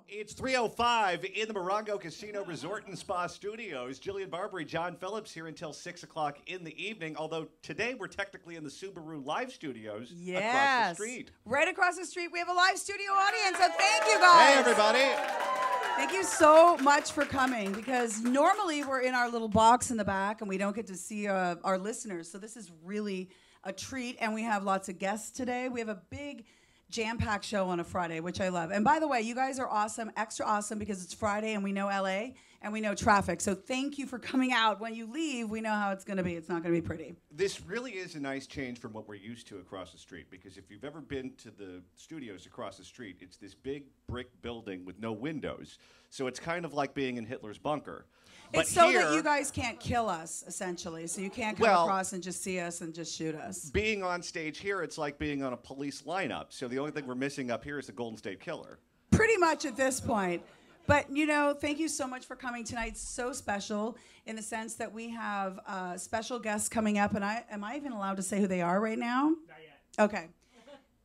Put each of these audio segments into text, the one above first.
It's 3:05 in the Morongo Casino Resort and Spa Studios. Jillian Barberie John Phillips here until 6 o'clock in the evening, although today we're technically in the Subaru Live Studios across the street. Right across the street, we have a live studio audience, so thank you guys. Hey, everybody. Thank you so much for coming, because normally we're in our little box in the back and we don't get to see our listeners, so this is really a treat, and we have lots of guests today. We have a big jam-packed show on a Friday, which I love. And by the way, you guys are awesome, extra awesome, because it's Friday and we know LA and we know traffic. So thank you for coming out. When you leave, we know how it's going to be. It's not going to be pretty. This really is a nice change from what we're used to across the street, because if you've ever been to the studios across the street, it's this big brick building with no windows. So it's kind of like being in Hitler's bunker. But it's so that you guys can't kill us, essentially. So you can't come across and just see us and just shoot us. Being on stage here, it's like being on a police lineup. So the only thing we're missing up here is the Golden State Killer. Pretty much at this point. But, you know, thank you so much for coming tonight. It's so special in the sense that we have special guests coming up. And am I even allowed to say who they are right now? Not yet. Okay.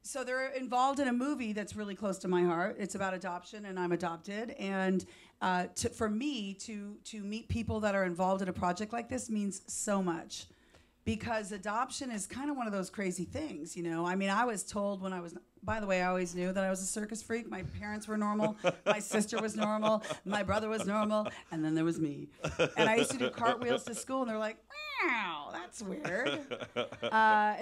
So they're involved in a movie that's really close to my heart. It's about adoption, and I'm adopted. And for me to meet people that are involved in a project like this means so much, because adoption is kind of one of those crazy things, you know. I mean, I was told when I was, by the way, I always knew that I was a circus freak. My parents were normal. My sister was normal. My brother was normal. And then there was me. And I used to do cartwheels to school, and they're like, wow, that's weird.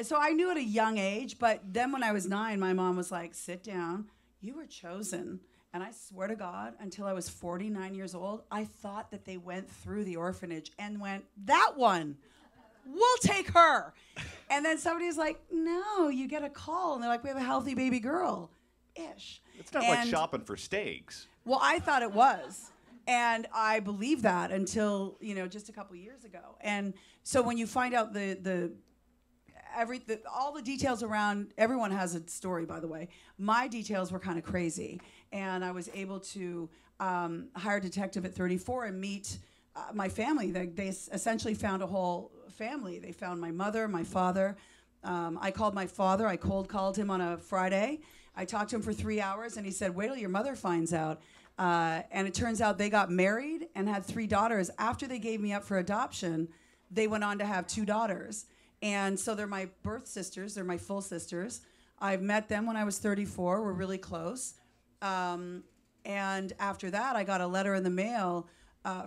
So I knew at a young age, but then when I was 9, my mom was like, sit down. You were chosen. And I swear to God, until I was 49 years old, I thought that they went through the orphanage and went, that one, we'll take her. And then somebody's like, no, you get a call. And they're like, we have a healthy baby girl. Ish. It's not like shopping for steaks. Well, I thought it was. And I believed that until, you know, just a couple years ago. And so when you find out all the details around, everyone has a story, by the way. My details were kind of crazy. And I was able to hire a detective at 34 and meet my family. They essentially found a whole family. They found my mother, my father. I called my father. I cold called him on a Friday. I talked to him for 3 hours, and he said, wait till your mother finds out. And it turns out they got married and had 3 daughters. After they gave me up for adoption, they went on to have 2 daughters. And so they're my birth sisters. They're my full sisters. I've met them when I was 34. We're really close. And after that, I got a letter in the mail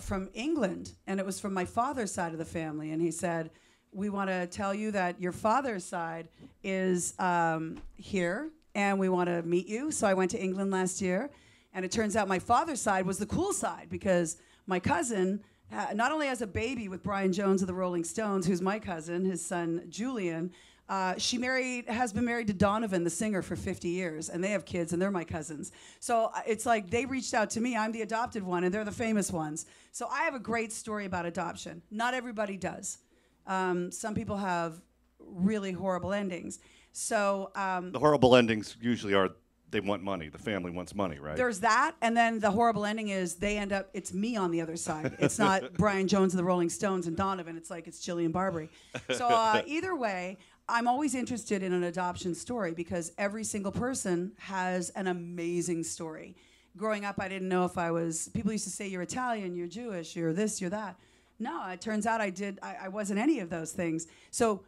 from England, and it was from my father's side of the family. And he said, we want to tell you that your father's side is here, and we want to meet you. So I went to England last year, and it turns out my father's side was the cool side, because my cousin not only has a baby with Brian Jones of the Rolling Stones, who's my cousin, his son Julian, she has been married to Donovan, the singer, for 50 years, and they have kids, and they're my cousins. So it's like they reached out to me. I'm the adopted one, and they're the famous ones. So I have a great story about adoption. Not everybody does. Some people have really horrible endings. So the horrible endings usually are they want money. The family wants money, right? There's that, and then the horrible ending is they end up, it's me on the other side. It's not Brian Jones of the Rolling Stones and Donovan. It's like it's Jillian Barberie. So either way, I'm always interested in an adoption story, because every single person has an amazing story. Growing up, I didn't know if I was, people used to say, you're Italian, you're Jewish, you're this, you're that. No, it turns out I wasn't any of those things. So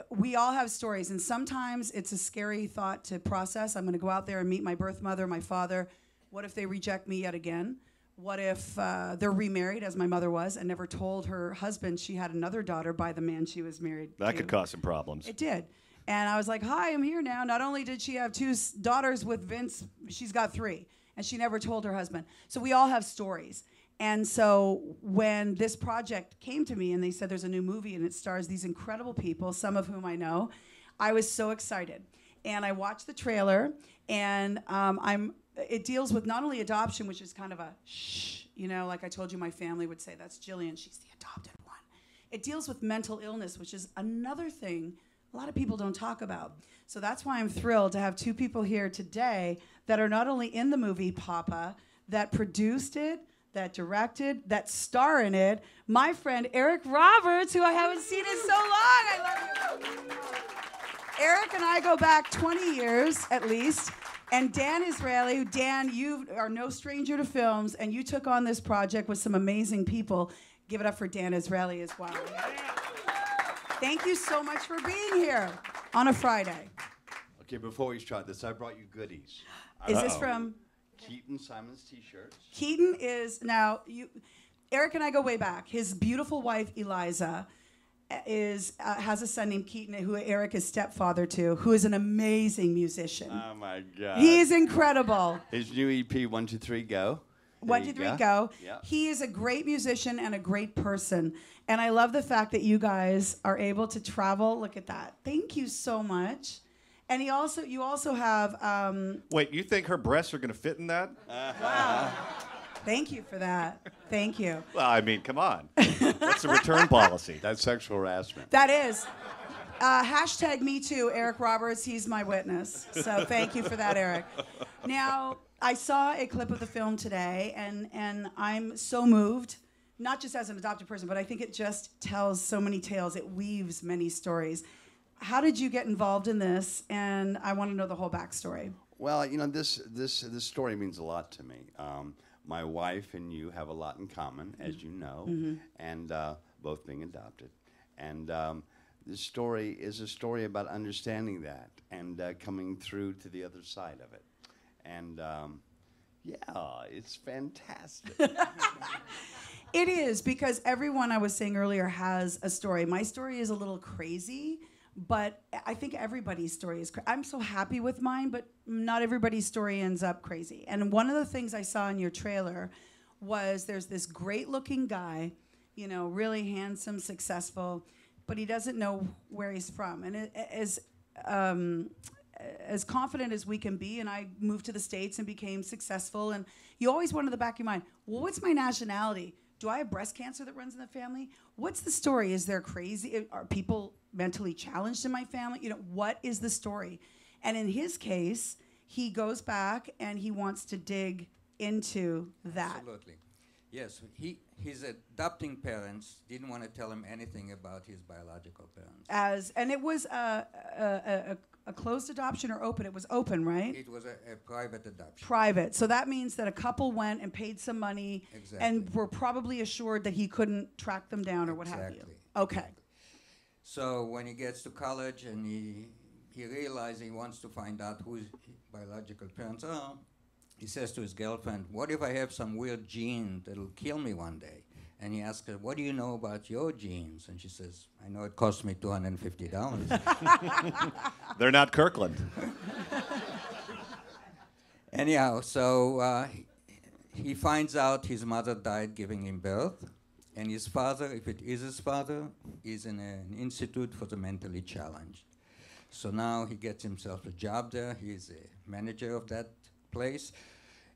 we all have stories, and sometimes it's a scary thought to process. I'm going to go out there and meet my birth mother, my father. What if they reject me yet again? What if they're remarried, as my mother was, and never told her husband she had another daughter by the man she was married to? That could cause some problems. It did. And I was like, hi, I'm here now. Not only did she have 2 daughters with Vince, she's got 3. And she never told her husband. So we all have stories. And so when this project came to me and they said there's a new movie and it stars these incredible people, some of whom I know, I was so excited. And I watched the trailer, and it deals with not only adoption, which is kind of a shh, you know, like I told you, my family would say, that's Jillian, she's the adopted one. It deals with mental illness, which is another thing a lot of people don't talk about. So that's why I'm thrilled to have 2 people here today that are not only in the movie Papa, that produced it, that directed, that star in it, my friend Eric Roberts, who I haven't seen in so long. I love you. Eric and I go back 20 years at least, And Dan Israely, Dan, you are no stranger to films, and you took on this project with some amazing people. Give it up for Dan Israely as well. Thank you so much for being here on a Friday. Okay, before we start this, I brought you goodies. Is this from? Keaton Simon's T-shirts. Keaton is, now, Eric and I go way back. His beautiful wife, Eliza, has a son named Keaton, who Eric is stepfather to, who is an amazing musician. Oh, my God. He's incredible. His new EP, 1, 2, 3, Go. 1, 2, 3, go. Yep. He is a great musician and a great person. And I love the fact that you guys are able to travel. Look at that. Thank you so much. And you also have... Wait, you think her breasts are going to fit in that? Wow. Thank you for that. Thank you. Well, I mean, come on. That's a return policy. That's sexual harassment. That is. Hashtag me too, Eric Roberts. He's my witness. So thank you for that, Eric. Now, I saw a clip of the film today, and I'm so moved, not just as an adopted person, but I think it just tells so many tales. It weaves many stories. How did you get involved in this? And I want to know the whole backstory. Well, you know, this story means a lot to me. My wife and you have a lot in common, as you know, and both being adopted. And this story is a story about understanding that and coming through to the other side of it. And yeah, it's fantastic. It is, because everyone, I was saying earlier, has a story. My story is a little crazy, but I think everybody's story is crazy. I'm so happy with mine, but not everybody's story ends up crazy. And one of the things I saw in your trailer was there's this great-looking guy, you know, really handsome, successful, but he doesn't know where he's from. And as confident as we can be, and I moved to the States and became successful, and you always wonder in the back of your mind, well, what's my nationality? Do I have breast cancer that runs in the family? What's the story? Is there crazy? Are people mentally challenged in my family? You know, what is the story? And in his case, he goes back and he wants to dig into that. Absolutely. Yes, his adopting parents didn't want to tell him anything about his biological parents. And it was a closed adoption or open? It was open, right? It was a private adoption. Private. So that means that a couple went and paid some money and were probably assured that he couldn't track them down or what have you. Okay. So when he gets to college and he realizes he wants to find out who his biological parents are, he says to his girlfriend, what if I have some weird gene that'll kill me one day? And he asks her, what do you know about your genes? And she says, I know it cost me $250. They're not Kirkland. Anyhow, so he finds out his mother died giving him birth, and his father, if it is his father, is in an institute for the mentally challenged. So now he gets himself a job there. He's a manager of that place.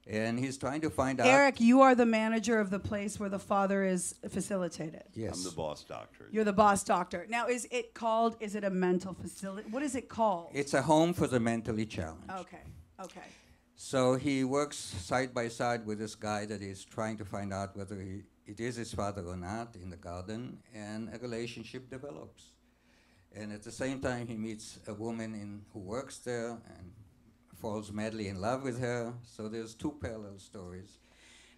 And he's trying to find out. Eric, you are the manager of the place where the father is facilitated. Yes. I'm the boss doctor. You're the boss doctor. Now, is it a mental facility? What is it called? It's a home for the mentally challenged. Okay, okay. So he works side by side with this guy that is trying to find out whether it is his father or not in the garden, and a relationship develops. And at the same time, he meets a woman who works there and falls madly in love with her. So there's two parallel stories.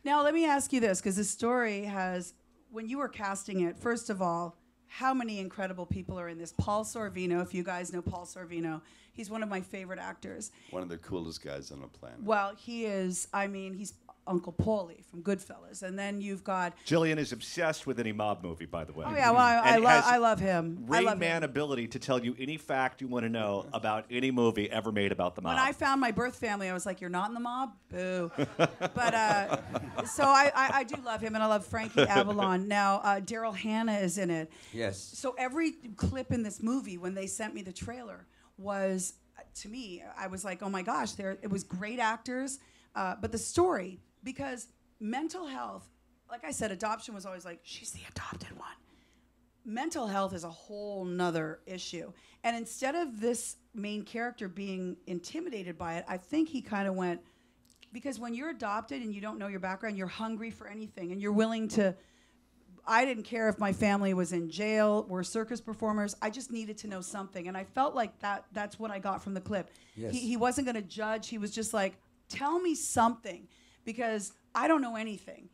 Now, let me ask you this, because this story has, when you were casting it, first of all, how many incredible people are in this? Paul Sorvino, if you guys know Paul Sorvino, he's one of my favorite actors. One of the coolest guys on the planet. Well, he is, I mean, he's Uncle Paulie from Goodfellas. And then you've got... Jillian is obsessed with any mob movie, by the way. Oh, yeah, well, I love him. Rain Man ability to tell you any fact you want to know about any movie ever made about the mob. When I found my birth family, I was like, you're not in the mob? Boo. But, so I do love him, and I love Frankie Avalon. Now, Daryl Hannah is in it. Yes. So every clip in this movie, when they sent me the trailer, was, to me, I was like, oh my gosh, it was great actors, but the story... Because mental health, like I said, adoption was always like, she's the adopted one. Mental health is a whole nother issue. And instead of this main character being intimidated by it, I think he kind of went, because when you're adopted and you don't know your background, you're hungry for anything, and you're willing to I didn't care if my family was in jail, were circus performers. I just needed to know something. And I felt like that's what I got from the clip. Yes. He wasn't going to judge. He was just like, tell me something, because I don't know anything.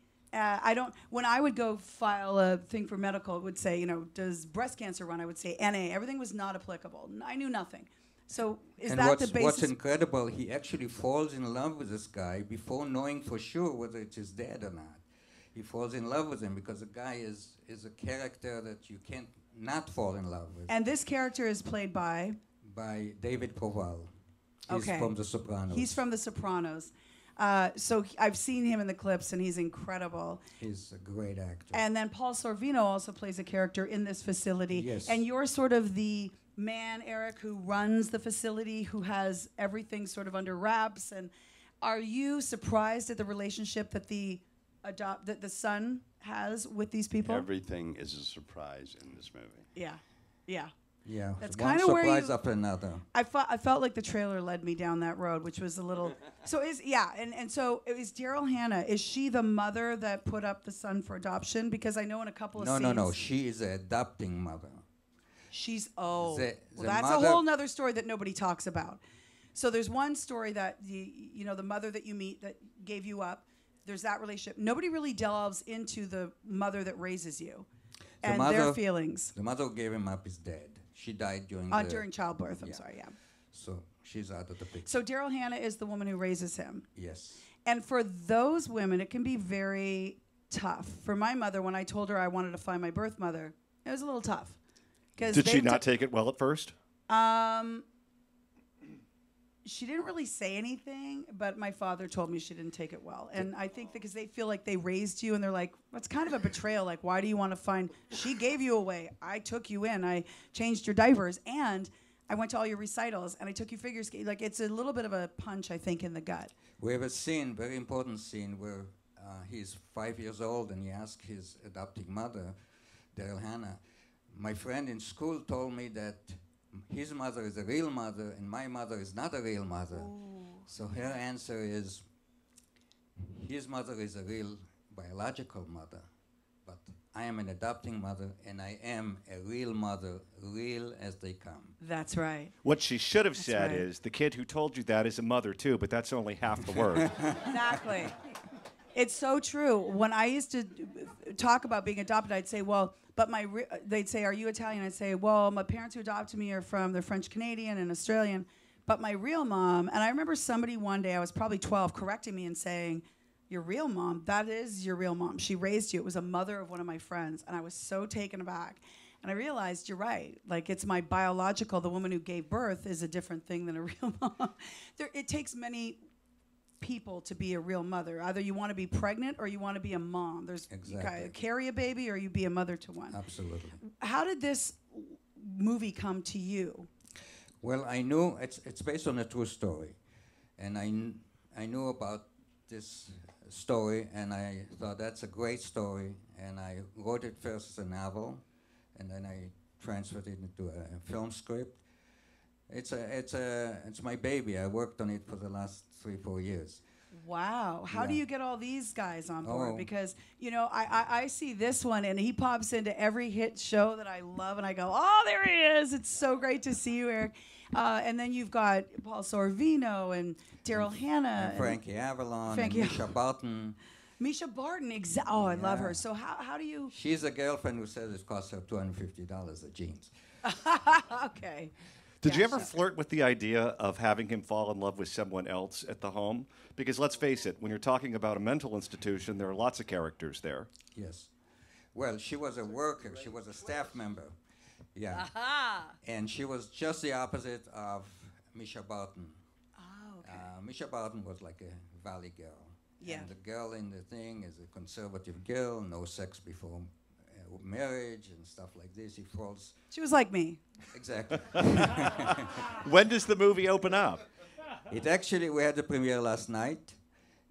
When I would go file a thing for medical, it would say, you know, does breast cancer run? I would say NA. Everything was not applicable. I knew nothing. So is that the basis? What's incredible, he actually falls in love with this guy before knowing for sure whether it's his dad or not. He falls in love with him because the guy is a character that you can't not fall in love with. And this character is played by David Proval. He's Okay. from The Sopranos. He's from The Sopranos. So I've seen him in the clips, and he's incredible. He's a great actor. And then Paul Sorvino also plays a character in this facility. Yes. And you're sort of the man, Eric, who runs the facility, who has everything sort of under wraps. And are you surprised at the relationship that the son has with these people? Everything is a surprise in this movie. Yeah, yeah. Yeah, That's one kinda where surprise you- after another. I felt like the trailer led me down that road, which was a little. So so is Daryl Hannah? Is she the mother that put up the son for adoption? Because I know in a couple of scenes. No. She is an adopting mother. She's The that's mother- a whole nother story that nobody talks about. So there's one story that the mother that you meet that gave you up. There's that relationship. Nobody really delves into the mother that raises you and their feelings. The mother who gave him up is dead. She died during During childbirth. I'm Yeah. sorry. Yeah. So she's out of the picture. So Daryl Hannah is the woman who raises him. Yes. And for those women, it can be very tough. For my mother, when I told her I wanted to find my birth mother, it was a little tough. Did she not take it well at first? She didn't really say anything, but my father told me she didn't take it well. And I think because they feel like they raised you, and they're like, that's kind of a betrayal. Like, why do you want to find? She gave you away. I took you in. I changed your diapers, and I went to all your recitals, and I took you figure skating. Like, it's a little bit of a punch, I think, in the gut. We have a scene, very important scene, where he's 5 years old and he asks his adopting mother, Daryl Hannah, my friend in school told me that his mother is a real mother and my mother is not a real mother. Ooh. So her answer is, his mother is a real biological mother, but I am an adopting mother and I am a real mother, real as they come. That's right. What she should have said right. is, the kid who told you that is a mother too, but that's only half the word. Exactly. It's so true. When I used to talk about being adopted, I'd say, well, but they'd say, are you Italian? I'd say, well, my parents who adopted me are they're French-Canadian and Australian, but my real mom, and I remember somebody one day, I was probably 12, correcting me and saying, your real mom, that is your real mom. She raised you. It was a mother of one of my friends, and I was so taken aback. And I realized, you're right. Like, it's my biological, the woman who gave birth is a different thing than a real mom. It takes many people to be a real mother. Either you want to be pregnant or you want to be a mom. You gotta carry a baby or you be a mother to one. Absolutely. How did this movie come to you? Well, I knew it's based on a true story, and I knew about this story, and I thought that's a great story, and I wrote it first as a novel, and then I transferred it into a film script. It's my baby. I worked on it for the last 3-4 years. Wow. How do you get all these guys on board? Oh. Because, I see this one, and he pops into every hit show that I love, and I go, oh, there he is. It's so great to see you, Eric. And then you've got Paul Sorvino and Daryl Hannah. And Frankie Avalon Frankie and Misha Barton. Misha Barton. Oh, I love her. So how do you... She's a girlfriend who says it costs her $250 the jeans. Okay. Did you ever flirt with the idea of having him fall in love with someone else at the home? Because let's face it, when you're talking about a mental institution, there are lots of characters there. Yes. Well, she was a worker. She was a staff member. Yeah. Aha. And she was just the opposite of Misha Barton. Oh, okay. Misha Barton was like a valley girl. Yeah. And the girl in the thing is a conservative girl, no sex before marriage and stuff like this. He falls. She was like me. Exactly. When does the movie open up? We had the premiere last night,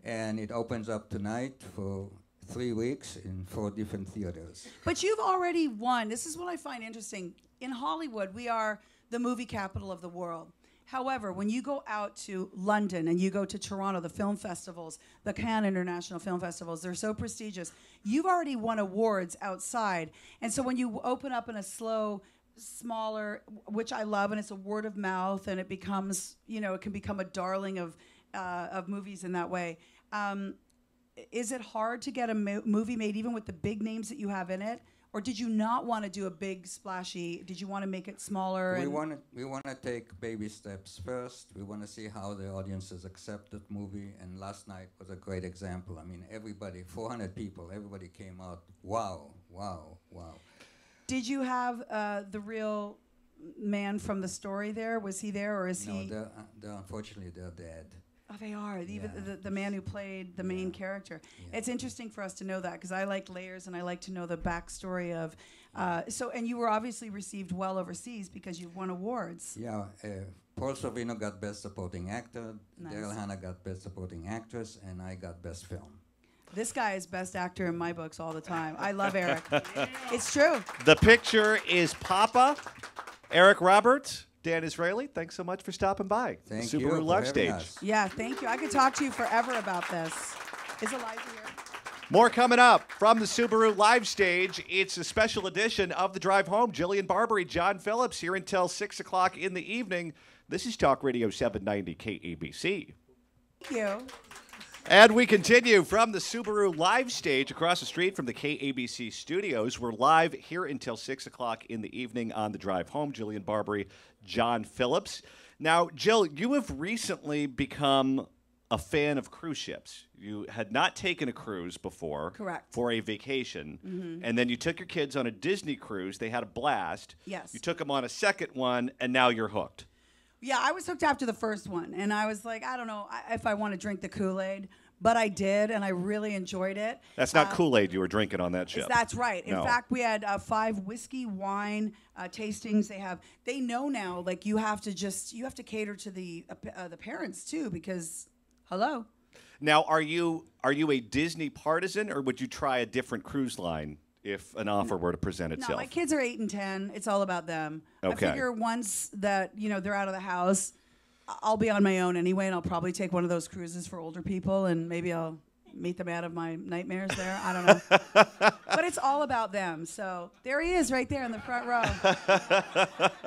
and it opens up tonight for 3 weeks in 4 different theaters. But you've already won. This is what I find interesting. In Hollywood, we are the movie capital of the world. However, when you go out to London and you go to Toronto, the film festivals, the Cannes International Film Festivals, they're so prestigious. You've already won awards outside. And so when you open up in a slow, smaller, which I love, and it's a word of mouth, and it becomes, it can become a darling of movies in that way. Is it hard to get a movie made even with the big names that you have in it? Or did you not want to do a big splashy? Did you want to make it smaller? We want to take baby steps first. We want to see how the audiences accept that movie. And last night was a great example. I mean, everybody, 400 people, everybody came out. Wow, wow, wow. Did you have the real man from the story there? Was he there, or is he? No, unfortunately, they're dead. Oh, they are. Even the man who played the main character. Yeah. It's interesting for us to know that, because I like layers and I like to know the backstory of. And you were obviously received well overseas because you've won awards. Yeah, Paul Sorvino got Best Supporting Actor, nice. Daryl Hannah got Best Supporting Actress, and I got Best Film. This guy is best actor in my books all the time. I love Eric. It's true. The picture is Papa, Eric Roberts. Dan Israely, thanks so much for stopping by. Thank Subaru you Live Stage. Yeah, thank you. I could talk to you forever about this. Is Eliza here? More coming up from the Subaru Live Stage. It's a special edition of The Drive Home. Jillian Barberie, John Phillips here until 6 o'clock in the evening. This is Talk Radio 790 KABC. Thank you. And we continue from the Subaru Live Stage across the street from the KABC studios. We're live here until 6 o'clock in the evening on The Drive Home. Jillian Barberie, John Phillips. Now, Jill, you have recently become a fan of cruise ships. You had not taken a cruise before. Correct. For a vacation. And then you took your kids on a Disney cruise. They had a blast. Yes. You took them on a second one, and now you're hooked. Yeah, I was hooked after the first one, and I was like, I don't know if I want to drink the Kool-Aid, but I did, and I really enjoyed it. That's not Kool-Aid you were drinking on that ship. That's right. No. In fact, we had 5 whiskey, wine tastings. They know now, like, you have to cater to the parents too, because hello. Now, are you a Disney partisan, or would you try a different cruise line if an offer were to present itself? No, my kids are 8 and 10. It's all about them. Okay. I figure once that they're out of the house, I'll be on my own anyway, and I'll probably take one of those cruises for older people, and maybe I'll meet them out of my nightmares there. I don't know. But it's all about them. So there he is right there in the front row.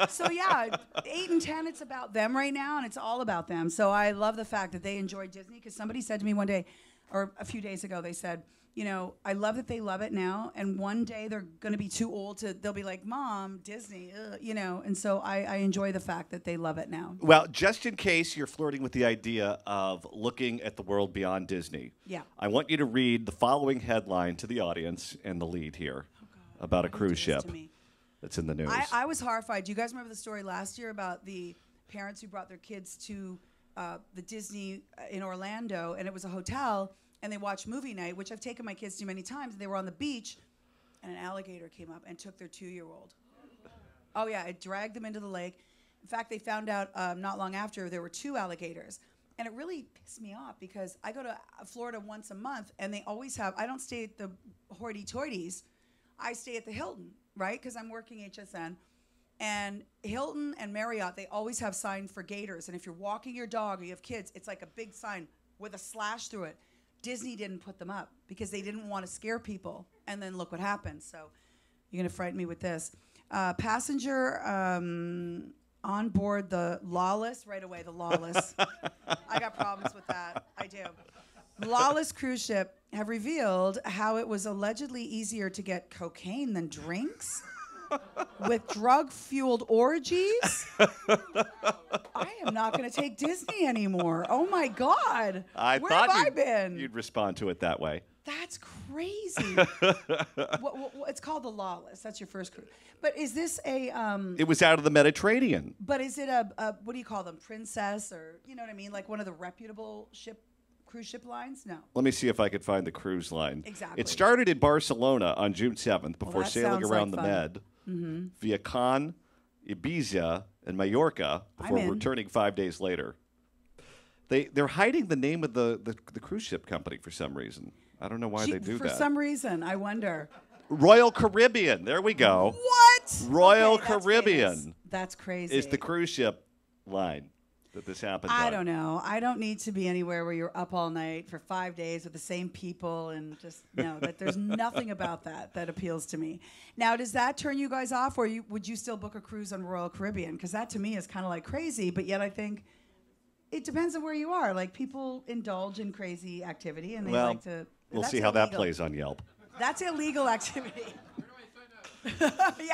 So yeah, 8 and 10, it's about them right now, and it's all about them. So I love the fact that they enjoy Disney, because somebody said to me one day, or a few days ago, they said, I love that they love it now, and one day they're going to be too old they'll be like, Mom, Disney, and so I enjoy the fact that they love it now. Well, just in case you're flirting with the idea of looking at the world beyond Disney, I want you to read the following headline to the audience and the lead here about a cruise ship that's in the news. I was horrified. Do you guys remember the story last year about the parents who brought their kids to the Disney in Orlando, and it was a hotel, and they watched movie night, which I've taken my kids to many times. And they were on the beach, and an alligator came up and took their 2-year-old. Oh, yeah, it dragged them into the lake. In fact, they found out not long after there were 2 alligators. And it really pissed me off, because I go to Florida once a month, and they always have, I don't stay at the hoity-toities. I stay at the Hilton, right, because I'm working HSN. And Hilton and Marriott, they always have signs for gators. And if you're walking your dog or you have kids, it's like a big sign with a slash through it. Disney didn't put them up because they didn't want to scare people. And then look what happened. So you're going to frighten me with this. Passenger on board the Lawless, right away, the Lawless. I got problems with that. I do. Lawless cruise ship have revealed how it was allegedly easier to get cocaine than drinks with drug-fueled orgies. I am not going to take Disney anymore. Oh, my God. Where have I been? You'd respond to it that way. That's crazy. It's called the Lawless. That's your first cruise. But is this a... It was out of the Mediterranean. But is it a what do you call them, princess, or, you know what I mean, like one of the reputable cruise ship lines? No. Let me see if I could find the cruise line. Exactly. It started in Barcelona on June 7th before sailing around the fun. Med via Cannes, Ibiza, and Mallorca before returning 5 days later. They're hiding the name of the cruise ship company for some reason. I don't know why they do that. For some reason, I wonder. Royal Caribbean. There we go. What? Royal Caribbean. That's crazy. Is the cruise ship line. that this happened? I don't know. I don't need to be anywhere where you're up all night for 5 days with the same people and just, no, that there's nothing about that appeals to me. Now, does that turn you guys off, or would you still book a cruise on Royal Caribbean? Because that to me is kind of like crazy, but yet I think it depends on where you are. Like, people indulge in crazy activity and they like to. We'll see how that plays on Yelp. That's illegal activity. Yeah,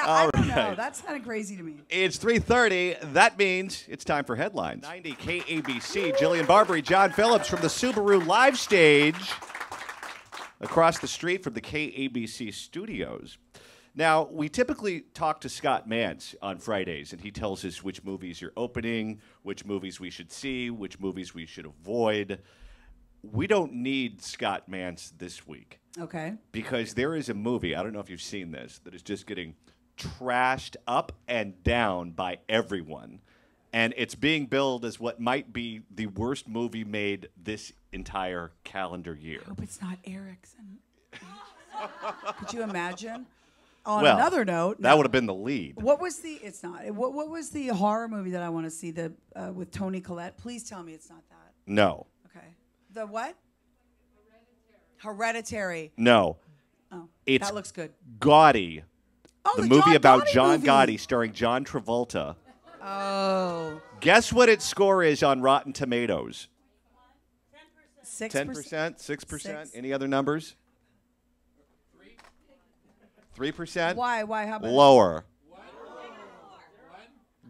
I don't know. That's kind of crazy to me. It's 3:30. That means it's time for headlines. 90 KABC. Jillian Barberie John Phillips from the Subaru Live Stage across the street from the KABC studios. Now, we typically talk to Scott Mantz on Fridays, and he tells us which movies are opening, which movies we should see, which movies we should avoid. We don't need Scott Mantz this week. Okay. Because there is a movie, I don't know if you've seen this, that is just getting trashed up and down by everyone. And it's being billed as what might be the worst movie made this entire calendar year. I hope it's not Erickson. Could you imagine? On another note, that would have been the lead. What was the? It's not. What was the horror movie that I want to see? With Toni Collette. Please tell me it's not that. No. Okay. The what? Hereditary. No. Oh, it's that looks good. Gotti. Oh, the movie about Gotti John movie. Gotti, starring John Travolta. Oh. Guess what its score is on Rotten Tomatoes? 6%. 10%? 6%? Any other numbers? 3%? Why? How about Lower.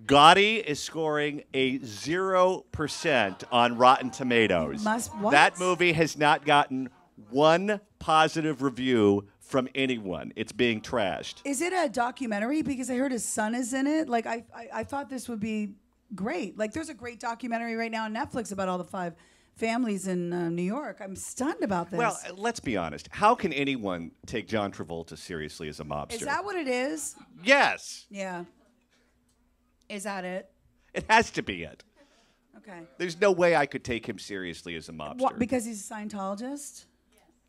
Gotti is scoring a 0% on Rotten Tomatoes. What? That movie has not gotten one positive review from anyone. It's being trashed. Is it a documentary? Because I heard his son is in it. Like, I thought this would be great. Like, there's a great documentary right now on Netflix about all the 5 families in New York. I'm stunned about this. Well, let's be honest. How can anyone take John Travolta seriously as a mobster? Is that what it is? Yes. Yeah. Is that it? It has to be it. Okay. There's no way I could take him seriously as a mobster. What, because he's a Scientologist?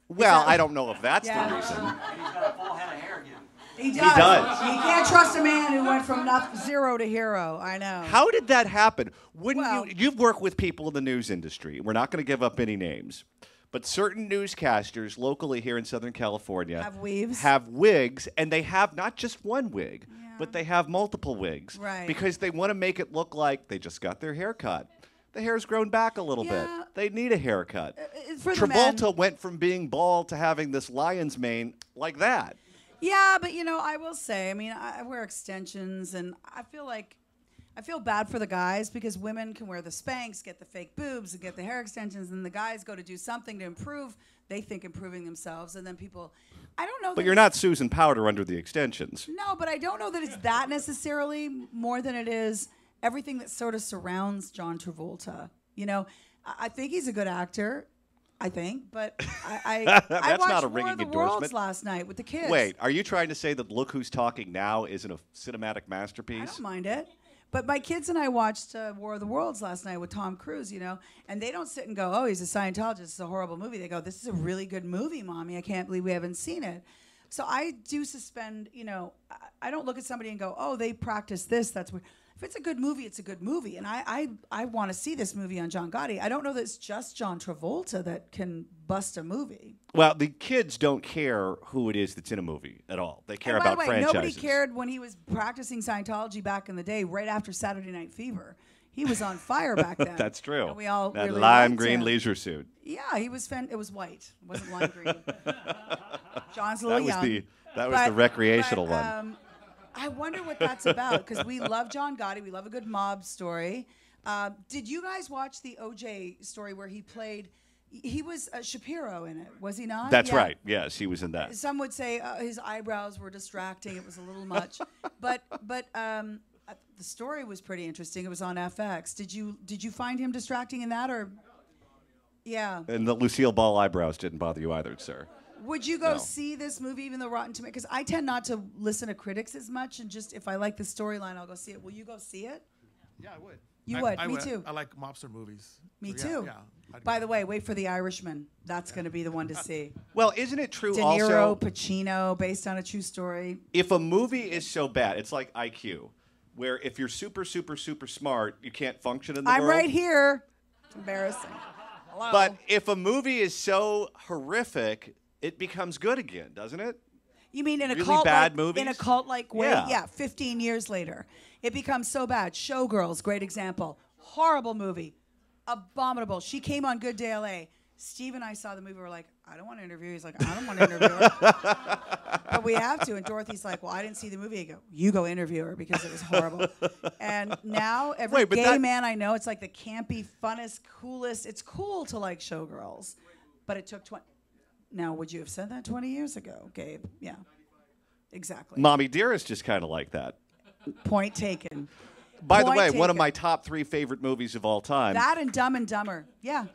Well, I don't know if that's the reason. He's got a full head of hair again. He does. does. You can't trust a man who went from zero to hero. I know. How did that happen? Well- You've worked with people in the news industry. We're not going to give up any names. But certain newscasters locally here in Southern California Have weaves? have wigs, and they have not just one wig, but they have multiple wigs. Right. Because they want to make it look like they just got their hair cut. The hair's grown back a little bit. They need a haircut. For the Travolta men. went from being bald to having this lion's mane like that. Yeah, but I will say, I mean, I wear extensions, and I feel bad for the guys because women can wear the Spanx, get the fake boobs, and get the hair extensions, and the guys go to do something to improve. They think improving themselves, and then people, I don't know. But you're not Susan Powder under the extensions. No, but I don't know that it's that necessarily more than it is everything that sort of surrounds John Travolta. I think he's a good actor. I think, but I That's watched not a War ringing of the endorsement. Worlds last night with the kids. Wait, are you trying to say that Look Who's Talking Now isn't a cinematic I masterpiece? don't mind it. But my kids and I watched War of the Worlds last night with Tom Cruise, and they don't sit and go, oh, he's a Scientologist, it's a horrible movie. They go, this is a really good movie, Mommy. I can't believe we haven't seen it. So I do suspend, I don't look at somebody and go, oh, they practice this, that's weird. If it's a good movie, it's a good movie. And I want to see this movie on John Gotti. I don't know that it's just John Travolta that can bust a movie. Well, the kids don't care who it is that's in a movie at all. They care And by about the way, franchises. nobody cared when he was practicing Scientology back in the day, right after Saturday Night Fever. He was on fire back then. That's true. And we all that really lime liked green him. leisure suit. Yeah, he was. It was white. It wasn't lime green. John's a little That was young. the recreational one. I wonder what that's about because we love John Gotti. We love a good mob story. Did you guys watch the O.J. story where he played? He was Shapiro in it, was he not? That's Yeah. right. Yes, he was in that. Some would say his eyebrows were distracting. It was a little much, but the story was pretty interesting. It was on FX. Did you find him distracting in that or? Yeah. And the Lucille Ball eyebrows didn't bother you either, sir. Would you go No. see this movie, even though Rotten Tomatoes? Because I tend not to listen to critics as much, and just if I like the storyline, I'll go see it. Will you go see it? Yeah, I would. You would. I Me would. too. I like mobster movies. Me So, too. Yeah. I'd By go. the way, wait for The Irishman. That's going to be the one to see. Well, isn't it true De Niro, also, Pacino, based on a true story. if a movie is so bad, it's like IQ. where if you're super, super, super smart, you can't function in the I'm world. right here. It's embarrassing. Hello. But if a movie is so horrific, it becomes good again, doesn't it? You mean in a really cult bad like, movies? in a cult-like way? Yeah. Yeah, 15 years later. It becomes so bad. Showgirls, great example. Horrible movie. Abominable. She came on Good Day LA. Steve and I saw the movie. We're like, I don't want to interview her. He's like, I don't want to interview her. But we have to. And Dorothy's like, well, I didn't see the movie. I go, you go interview her because it was horrible. And now every gay man I know, it's like the campy, funnest, coolest. It's cool to like Showgirls. But it took 20. Now, would you have said that 20 years ago, Gabe? Yeah. Exactly. Mommy Dearest just kind of like that. Point taken. By the Point way, one of taken. my top 3 favorite movies of all time. That and Dumb and Dumber. Yeah.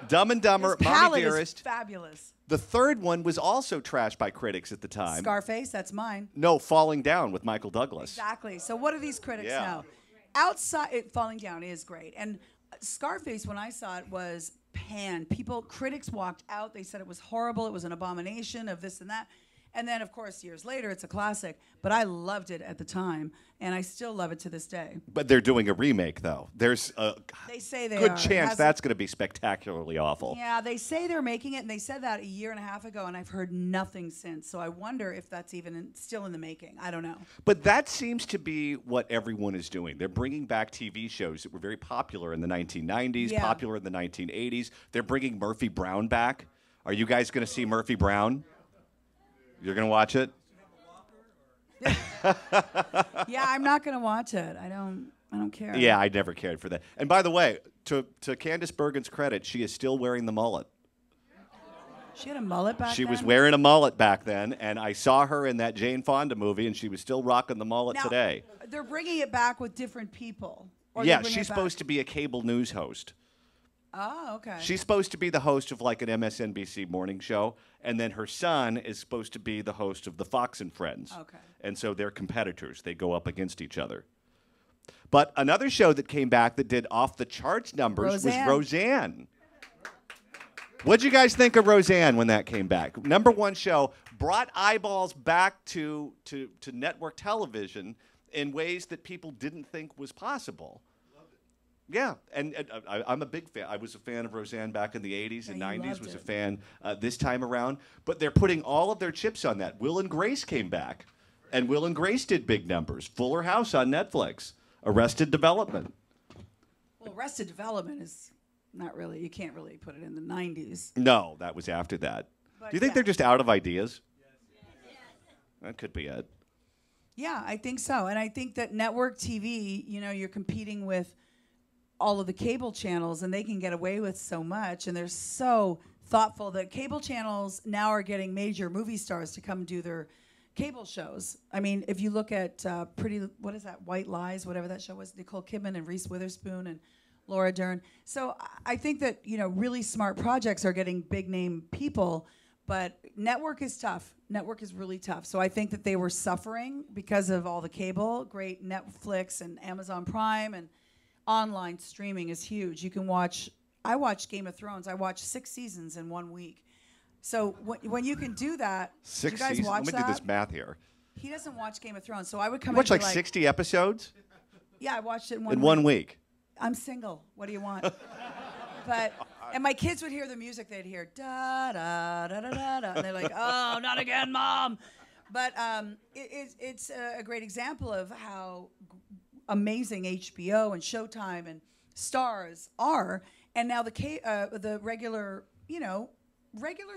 Dumb and Dumber, His Mommy palette Dearest. is fabulous. The third one was also trashed by critics at the time. Scarface, that's mine. No, Falling Down with Michael Douglas. Exactly. So what do these critics Yeah. know? Outside, Falling Down is great. And Scarface, when I saw it, was panned. Critics walked out. They said it was horrible. It was an abomination of this and that. And then, of course, years later, it's a classic. But I loved it at the time, and I still love it to this day. But they're doing a remake, though. There's a They say they good are. It chance hasn't- that's going to be spectacularly awful. Yeah, they say they're making it, and they said that a year and a half ago, and I've heard nothing since. So I wonder if that's even still in the making. I don't know. But that seems to be what everyone is doing. They're bringing back TV shows that were very popular in the 1990s, Yeah. popular in the 1980s. They're bringing Murphy Brown back. Are you guys going to see Murphy Brown? You're going to watch it? Yeah, I'm not going to watch it. I don't care. Yeah, I never cared for that. And by the way, to Candice Bergen's credit, she is still wearing the mullet. She had a mullet back She then? was wearing a mullet back then, and I saw her in that Jane Fonda movie, and she was still rocking the mullet Now, today. They're bringing it back with different people. Or Yeah, they're bringing she's it back- supposed to be a cable news host. Oh, okay. She's supposed to be the host of like an MSNBC morning show, and then her son is supposed to be the host of the Fox and Friends. Okay. And so they're competitors. They go up against each other. But another show that came back that did off the charts numbers was Roseanne. What'd you guys think of Roseanne when that came back? #1 show, brought eyeballs back to network television in ways that people didn't think was possible. Yeah, and I'm a big fan. I was a fan of Roseanne back in the 80s and you 90s, loved was a it. fan this time around. But they're putting all of their chips on that. Will and Grace came back, and Will and Grace did big numbers. Fuller House on Netflix. Arrested Development. Well, Arrested Development is not really, you can't really put it in the 90s. No, that was after that. But Do you think yeah. they're just out of ideas? That could be it. Yeah, I think so. And I think that network TV, you're competing with all of the cable channels, and they can get away with so much, and they're so thoughtful that cable channels now are getting major movie stars to come do their cable shows. I mean, if you look at what is that, White Lies, whatever that show was, Nicole Kidman and Reese Witherspoon and Laura Dern. So I think that, really smart projects are getting big name people, but network is tough. Network is really tough. So I think that they were suffering because of all the cable, great Netflix and Amazon Prime, and online streaming is huge. You can I watched Game of Thrones. I watched 6 seasons in 1 week. So when you can do that, 6 do you guys seasons. watch Let me that? do this math here. He doesn't watch Game of Thrones, so I would come You watch in and like be 60 episodes Yeah, I watched it in 1 in week. 1 week. I'm single. What do you want? And my kids would hear the music. They'd hear da da da da da da, and they're like, "Oh, not again, Mom!" But it's a great example of how amazing HBO and Showtime and Stars are, and now the regular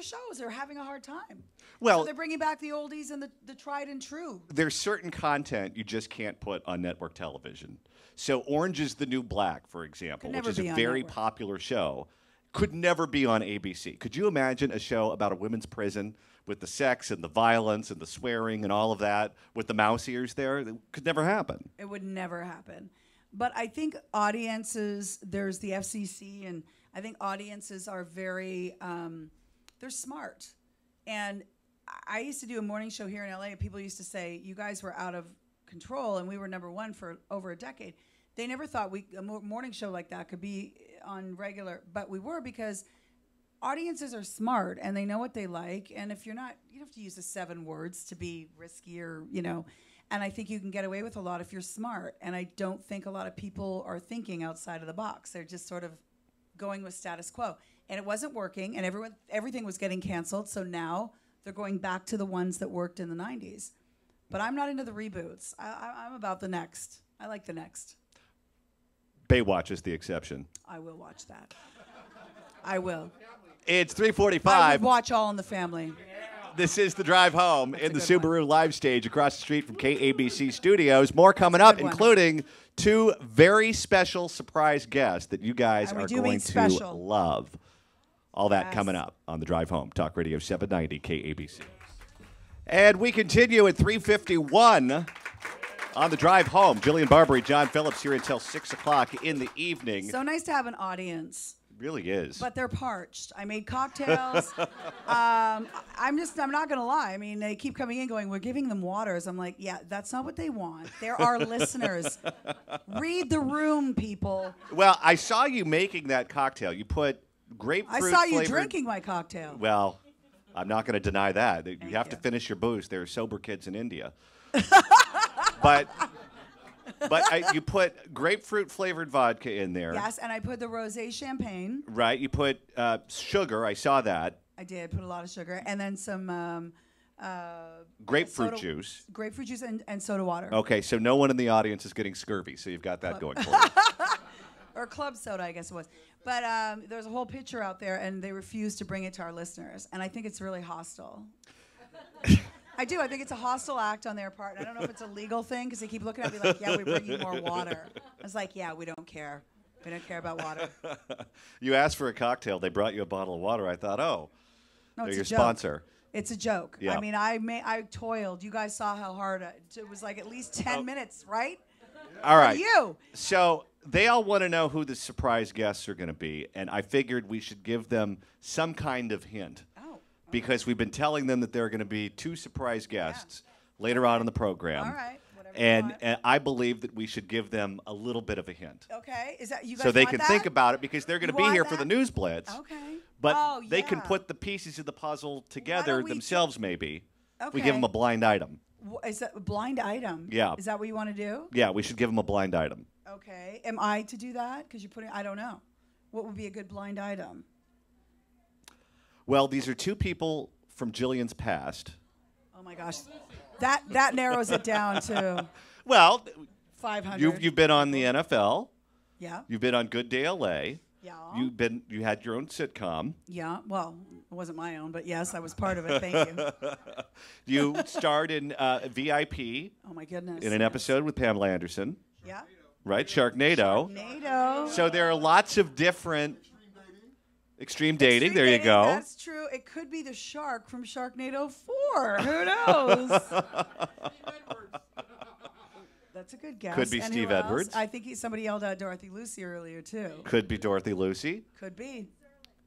shows are having a hard time. Well, so they're bringing back the oldies and the tried and true. there's certain content you just can't put on network television. So Orange is the New Black, for example, Could which never is a be on very network. popular show, could never be on ABC. Could you imagine a show about a women's prison with the sex and the violence and the swearing and all of that with the mouse ears there? It could never happen. It would never happen. But I think audiences, there's the FCC, and I think audiences are very, they're smart. And I used to do a morning show here in LA, and people used to say, you guys were out of control, and we were #1 for over a decade. They never thought a morning show like that could be on regular, but we were, because audiences are smart, and they know what they like. And if you're not, you don't have to use the 7 words to be riskier, And I think you can get away with a lot if you're smart. And I don't think a lot of people are thinking outside of the box. They're just sort of going with status quo. And it wasn't working, and everything was getting canceled. So now they're going back to the ones that worked in the 90s. But I'm not into the reboots. I'm about the next. I like the next. Baywatch is the exception. I will watch that. I will. It's 3:45. I would watch All in the Family. This is the drive home in the Subaru Live Stage across the street from KABC Studios. More coming up, including 2 very special surprise guests that you guys are going to love. All that coming up on the drive home. Talk Radio 790 KABC. And we continue at 3:51 on the drive home. Jillian Barberie John Phillips here until 6 o'clock in the evening. So nice to have an audience. Really is. But they're parched. I made cocktails. I'm not going to lie. I mean, they keep coming in going, we're giving them waters. I'm like, yeah, that's not what they want. They're our listeners. Read the room, people. Well, I saw you making that cocktail. You put grapefruit I saw you flavored... drinking my cocktail. Well, I'm not going to deny that. You have to finish your booze. There are sober kids in India. But you put grapefruit-flavored vodka in there. Yes, and I put the rosé champagne. Right. You put sugar. I saw that. I did put a lot of sugar. And then some grapefruit juice. Grapefruit juice and soda water. Okay, so no one in the audience is getting scurvy, so you've got that going for you. Or club soda, I guess it was. But there's a whole picture out there, and they refuse to bring it to our listeners. And I think it's really hostile. I do. I think it's a hostile act on their part. And I don't know if it's a legal thing, because they keep looking at me like, yeah, we bring you more water. I was like, yeah, we don't care. We don't care about water. You asked for a cocktail. They brought you a bottle of water. I thought, oh, no, they're your sponsor. It's a joke. Yeah. I mean, I toiled. You guys saw how hard it was. Like at least 10 minutes, right? All right. For you. So they all want to know who the surprise guests are going to be, and I figured we should give them some kind of hint. Because we've been telling them that there are going to be 2 surprise guests later on in the program. All right. Whatever and I believe that we should give them a little bit of a hint. Okay. Is that you guys so they want can that? think about it, because they're going to be here for the News Blitz. Okay. But they can put the pieces of the puzzle together themselves, maybe. Okay. We give them a blind item. Is that a blind item? Yeah. Is that what you want to do? Yeah, we should give them a blind item. Okay. Am I to do that? Because you're putting, I don't know. What would be a good blind item? Well, these are 2 people from Jillian's past. Oh my gosh, that narrows it down to. Well, 500. You've been on the NFL. Yeah. You've been on Good Day LA. Yeah. You had your own sitcom. Yeah. Well, it wasn't my own, but yes, I was part of it. Thank you. You starred in VIP. Oh my goodness. In an episode with Pamela Anderson. Yeah. Right, Sharknado. Sharknado. So there are lots of different. Extreme dating. There you go. That's true. It could be the shark from Sharknado 4. Who knows? That's a good guess. Could be and Steve who else? Edwards. I think somebody yelled out Dorothy Lucey earlier too. Could be Dorothy Lucey. Could be.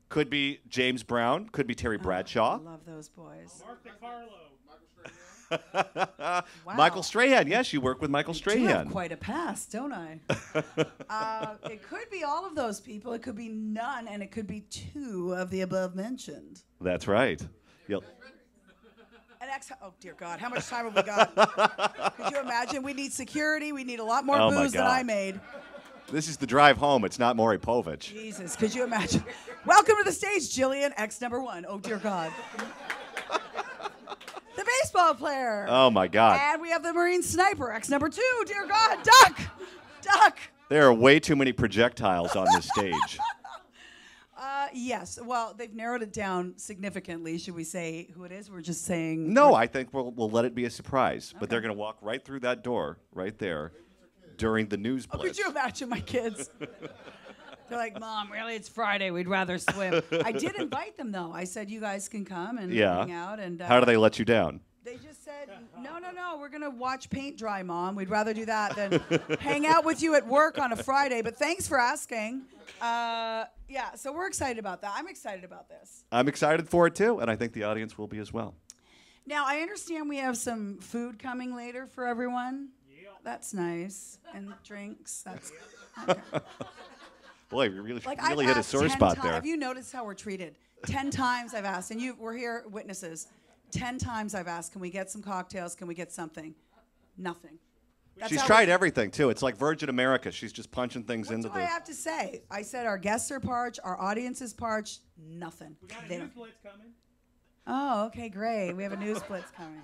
Could be James Brown. Could be Terry Bradshaw. I love those boys. Mark DeCarlo. Wow. Michael Strahan. Yes, you work with Michael Strahan. You have quite a past, don't I? It could be all of those people. It could be none, and it could be 2 of the above mentioned. That's right. Oh, dear God. How much time have we got? Could you imagine? We need security. We need a lot more booze than I made. This is the drive home. It's not Maury Povich. Jesus, could you imagine? Welcome to the stage, Jillian, X number 1. Oh, dear God. The baseball player. Oh, my God. And we have the Marine sniper, X number 2. Dear God, duck. Duck. There are way too many projectiles on this stage. Yes. Well, they've narrowed it down significantly. Should we say who it is? We're just saying. No, I think we'll let it be a surprise. Okay. But they're going to walk right through that door right there during the News Blitz. Could you imagine my kids? They're like, Mom, really, it's Friday. We'd rather swim. I did invite them, though. I said, you guys can come and hang out. And how do they let you down? They just said, no, we're going to watch paint dry, Mom. We'd rather do that than hang out with you at work on a Friday. But thanks for asking. Yeah, so we're excited about that. I'm excited about this. I'm excited for it, too, and I think the audience will be as well. Now, I understand we have some food coming later for everyone. Yeah. That's nice. And drinks. That's okay. Boy, you really hit a sore spot there. Have you noticed how we're treated? 10 times I've asked, and we're here witnesses. 10 times I've asked, can we get some cocktails? Can we get something? Nothing. She's tried everything, too. It's like Virgin America. She's just punching things into the... What do I have to say? I said our guests are parched, our audience is parched. Nothing. We got a news blitz coming. Oh, okay, great. We have a news blitz coming.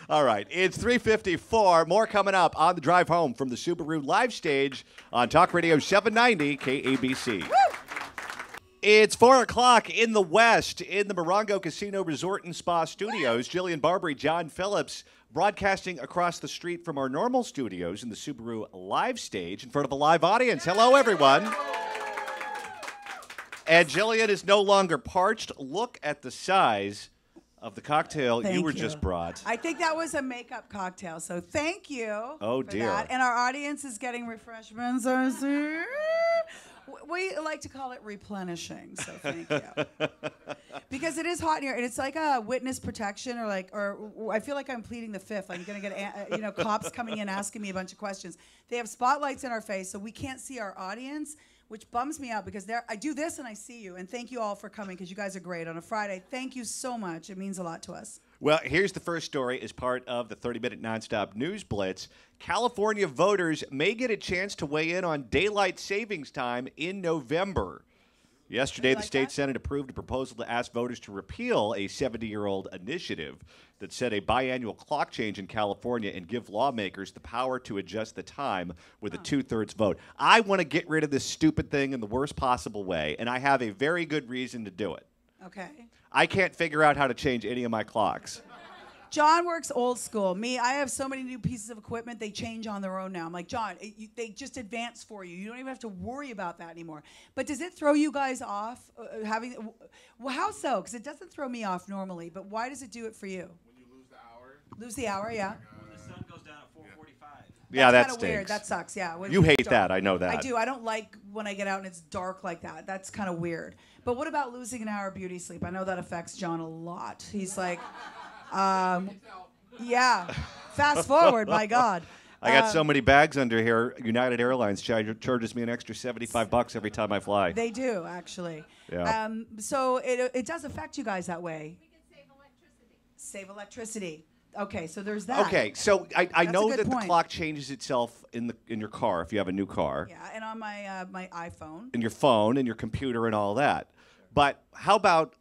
All right, it's 3:54. More coming up on the drive home from the Subaru Live Stage on Talk Radio 790 KABC. Woo! It's 4 o'clock in the West in the Morongo Casino Resort and Spa Studios. Jillian Barberie John Phillips broadcasting across the street from our normal studios in the Subaru Live Stage in front of a live audience. Hello, everyone. And Jillian is no longer parched. Look at the size of the cocktail you were just brought. I think that was a makeup cocktail, so thank you. Oh, for dear. That. And our audience is getting refreshments. I see. We like to call it replenishing, so thank you. Because it is hot in here, and it's like a witness protection, or I feel like I'm pleading the fifth. I'm gonna get cops coming in asking me a bunch of questions. They have spotlights in our face, so we can't see our audience, which bums me out because I do this and I see you. And thank you all for coming because you guys are great on a Friday. Thank you so much. It means a lot to us. Well, here's the first story as part of the 30-minute nonstop news blitz. California voters may get a chance to weigh in on daylight savings time in November. Yesterday, the state Senate approved a proposal to ask voters to repeal a 70-year-old initiative that set a biannual clock change in California and give lawmakers the power to adjust the time with a two-thirds vote. I want to get rid of this stupid thing in the worst possible way, and I have a very good reason to do it. Okay. I can't figure out how to change any of my clocks. John works old school. Me, I have so many new pieces of equipment, they change on their own now. I'm like, John, they just advance for you. You don't even have to worry about that anymore. But does it throw you guys off well, how so? Because it doesn't throw me off normally, but why does it do it for you? When you lose the hour. Lose the hour, yeah. When the sun goes down at 4:45. Yeah, that That's stinks. kind of weird. That sucks, yeah. When You it's hate dark. that. I know that. I do. I don't like when I get out and it's dark like that. That's kind of weird. But what about losing an hour of beauty sleep? I know that affects John a lot. He's like, yeah. Fast forward, my God. I got so many bags under here. United Airlines charges me an extra $75 every time I fly. They do, actually. Yeah. So it does affect you guys that way. We can save electricity. Save electricity. Okay, so there's that. Okay, so I That's know a good that point. the clock changes itself in your car if you have a new car, Yeah, and on my my iPhone. and your phone and your computer and all that. But how about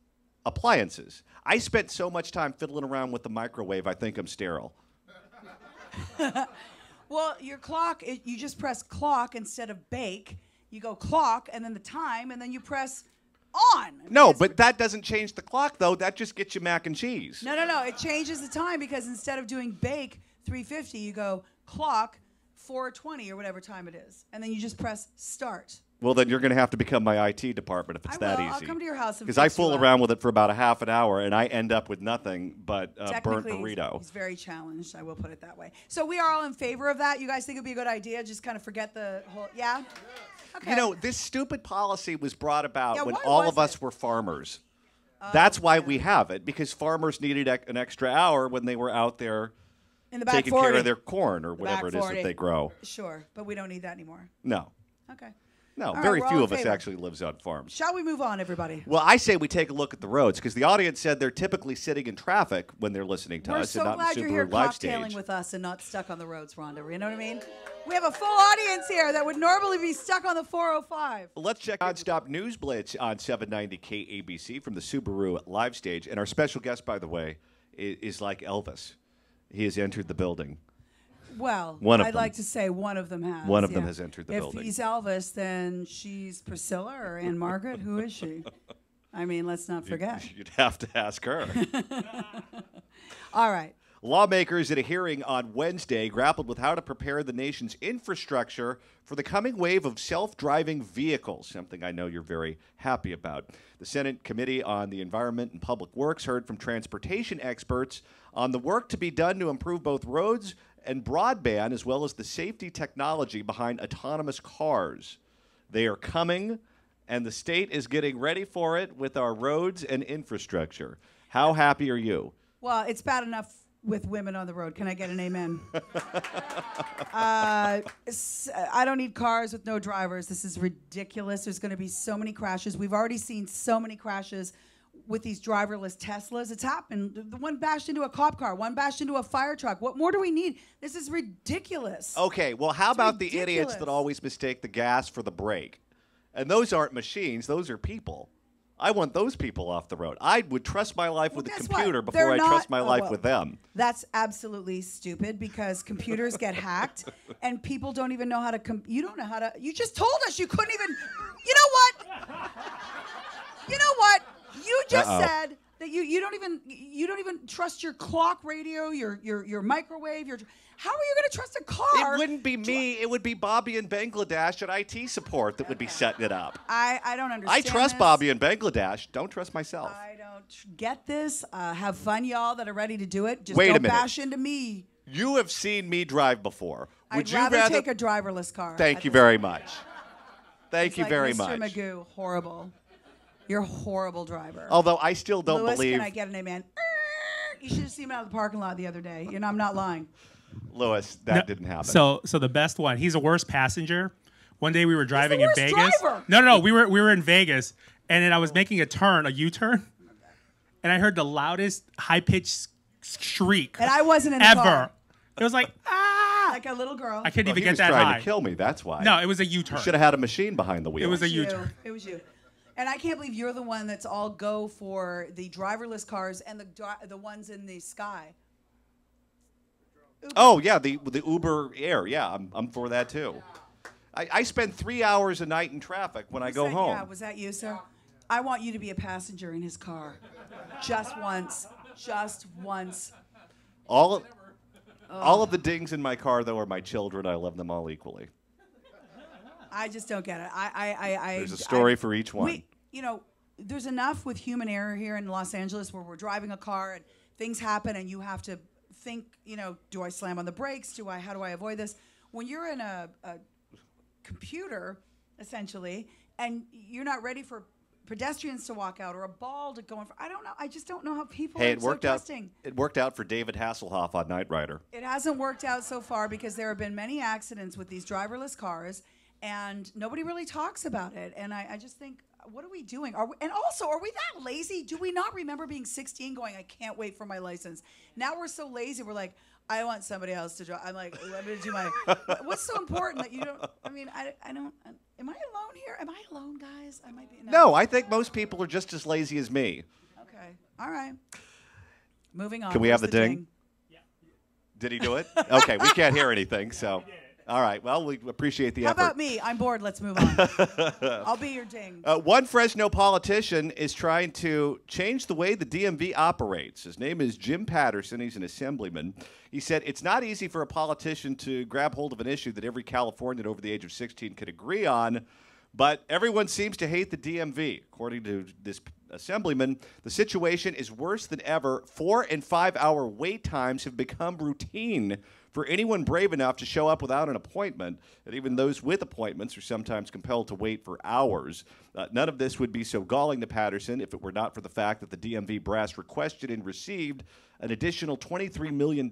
appliances? I spent so much time fiddling around with the microwave, I think I'm sterile. Well, your clock, you just press clock instead of bake. You go clock and then the time, and then you press on. No, but that doesn't change the clock, though. That just gets you mac and cheese. No. It changes the time because instead of doing bake 3:50, you go clock 4:20 or whatever time it is, and then you just press start. Well, then you're going to have to become my IT department if it's that will. easy. I'll come to your house and because I fix you fool up. around with it for about a half an hour, and I end up with nothing but burnt Technically, burrito. He's very challenged. I will put it that way. So we are all in favor of that. You guys think it'd be a good idea? Just kind of forget the whole. Yeah. Okay. You know, this stupid policy was brought about Yeah, when why all was of us it? were farmers. That's why we have it, because farmers needed an extra hour when they were out there in the back taking 40. care of their corn or whatever back it is 40. that they grow. Sure, but we don't need that anymore. No. Okay. No, All right, very we're few all in of us favor. actually lives on farms. Shall we move on, everybody? Well, I say we take a look at the roads, because the audience said they're typically sitting in traffic when they're listening to We're us so and not glad in you're the here Subaru Live cocktailing Stage. with us and not stuck on the roads, Rhonda. You know what I mean? We have a full audience here that would normally be stuck on the 405. Let's check nonstop news blitz on 790 KABC from the Subaru Live Stage. And our special guest, by the way, is like Elvis. He has entered the building. Well, One of I'd them. like to say one of them has. One of them yeah. has entered the if building. If he's Elvis, then she's Priscilla or Ann Margaret. Who is she? I mean, let's not forget. You'd have to ask her. All right. Lawmakers at a hearing on Wednesday grappled with how to prepare the nation's infrastructure for the coming wave of self-driving vehicles, something I know you're very happy about. The Senate Committee on the Environment and Public Works heard from transportation experts on the work to be done to improve both roads and broadband, as well as the safety technology behind autonomous cars. They are coming, and the state is getting ready for it with our roads and infrastructure. How happy are you? Well, it's bad enough with women on the road. Can I get an amen? I don't need cars with no drivers. This is ridiculous. There's going to be so many crashes. We've already seen so many crashes with these driverless Teslas. It's happened. The one bashed into a cop car, one bashed into a fire truck. What more do we need? This is ridiculous. Okay, well, how It's about the ridiculous. idiots that always mistake the gas for the brake? And those aren't machines, those are people. I want those people off the road. I would trust my life with a guess computer what? before They're I not- trust my oh, life well. with them. That's absolutely stupid because computers get hacked and people don't even know how to. You don't know how to. You just told us you couldn't even. You know what? You know what? You just said that you don't even trust your clock radio, your microwave, your. How are you going to trust a car? It wouldn't be me. It would be Bobby in Bangladesh at IT support that would be setting it up. I don't understand. I trust this. Bobby in Bangladesh. Don't trust myself. I don't get this. Have fun, y'all that are ready to do it. Just Wait a don't minute. bash into me. You have seen me drive before. Would I'd you rather take a driverless car. Thank at you this very point. much. Thank It's you like very Mr. much. Magoo, horrible. You're a horrible driver. Although I still don't Lewis, believe. can I get an amen? You should have seen him out of the parking lot the other day. You know, I'm not lying. Lewis, that didn't happen. So the best one. He's a worst passenger. One day we were driving in worst Vegas. driver. No, we were in Vegas, and then I was making a turn, a U-turn, and I heard the loudest high-pitched shriek And I wasn't in the ever. car. It was like ah! Like a little girl. I couldn't Well, even he get was that trying high. to kill me. That's why. No, it was a U-turn. Should have had a machine behind the wheel. It was a You. U-turn. It was you. And I can't believe you're the one that's all go for the driverless cars and the ones in the sky. Oh yeah, the Uber Air. Yeah, I'm for that too. I spend 3 hours a night in traffic when I go home. Yeah, was that you, sir? I want you to be a passenger in his car. Just once. Just once. All of the dings in my car though are my children. I love them all equally. I just don't get it. There's a story for each one. There's enough with human error here in Los Angeles where we're driving a car and things happen and you have to think, do I slam on the brakes? How do I avoid this? When you're in a computer, essentially, and you're not ready for pedestrians to walk out or a ball to go in front. I don't know. I just don't know how people Hey, are it worked out. trusting. It worked out for David Hasselhoff on Knight Rider. It hasn't worked out so far because there have been many accidents with these driverless cars, and nobody really talks about it. And I just think, what are we doing? Are we that lazy? Do we not remember being 16 going, I can't wait for my license? Now we're so lazy. We're like, I want somebody else to drive. I'm like, let me do my. What's so important that you don't? I mean, I don't. Am I alone here? Am I alone, guys? I might be. No, I think most people are just as lazy as me. Okay. All right. Moving on. Can we Where's have the ding? Did he do it? Okay, we can't hear anything, so. All right, well, we appreciate the How effort. about me? I'm bored. Let's move on. I'll be your ding. One Fresno politician is trying to change the way the DMV operates. His name is Jim Patterson. He's an assemblyman. He said it's not easy for a politician to grab hold of an issue that every Californian over the age of 16 could agree on, but everyone seems to hate the DMV. According to this assemblyman, the situation is worse than ever. 4 and 5 hour wait times have become routine for anyone brave enough to show up without an appointment, and even those with appointments are sometimes compelled to wait for hours. None of this would be so galling to Patterson if it were not for the fact that the DMV brass requested and received an additional $23 million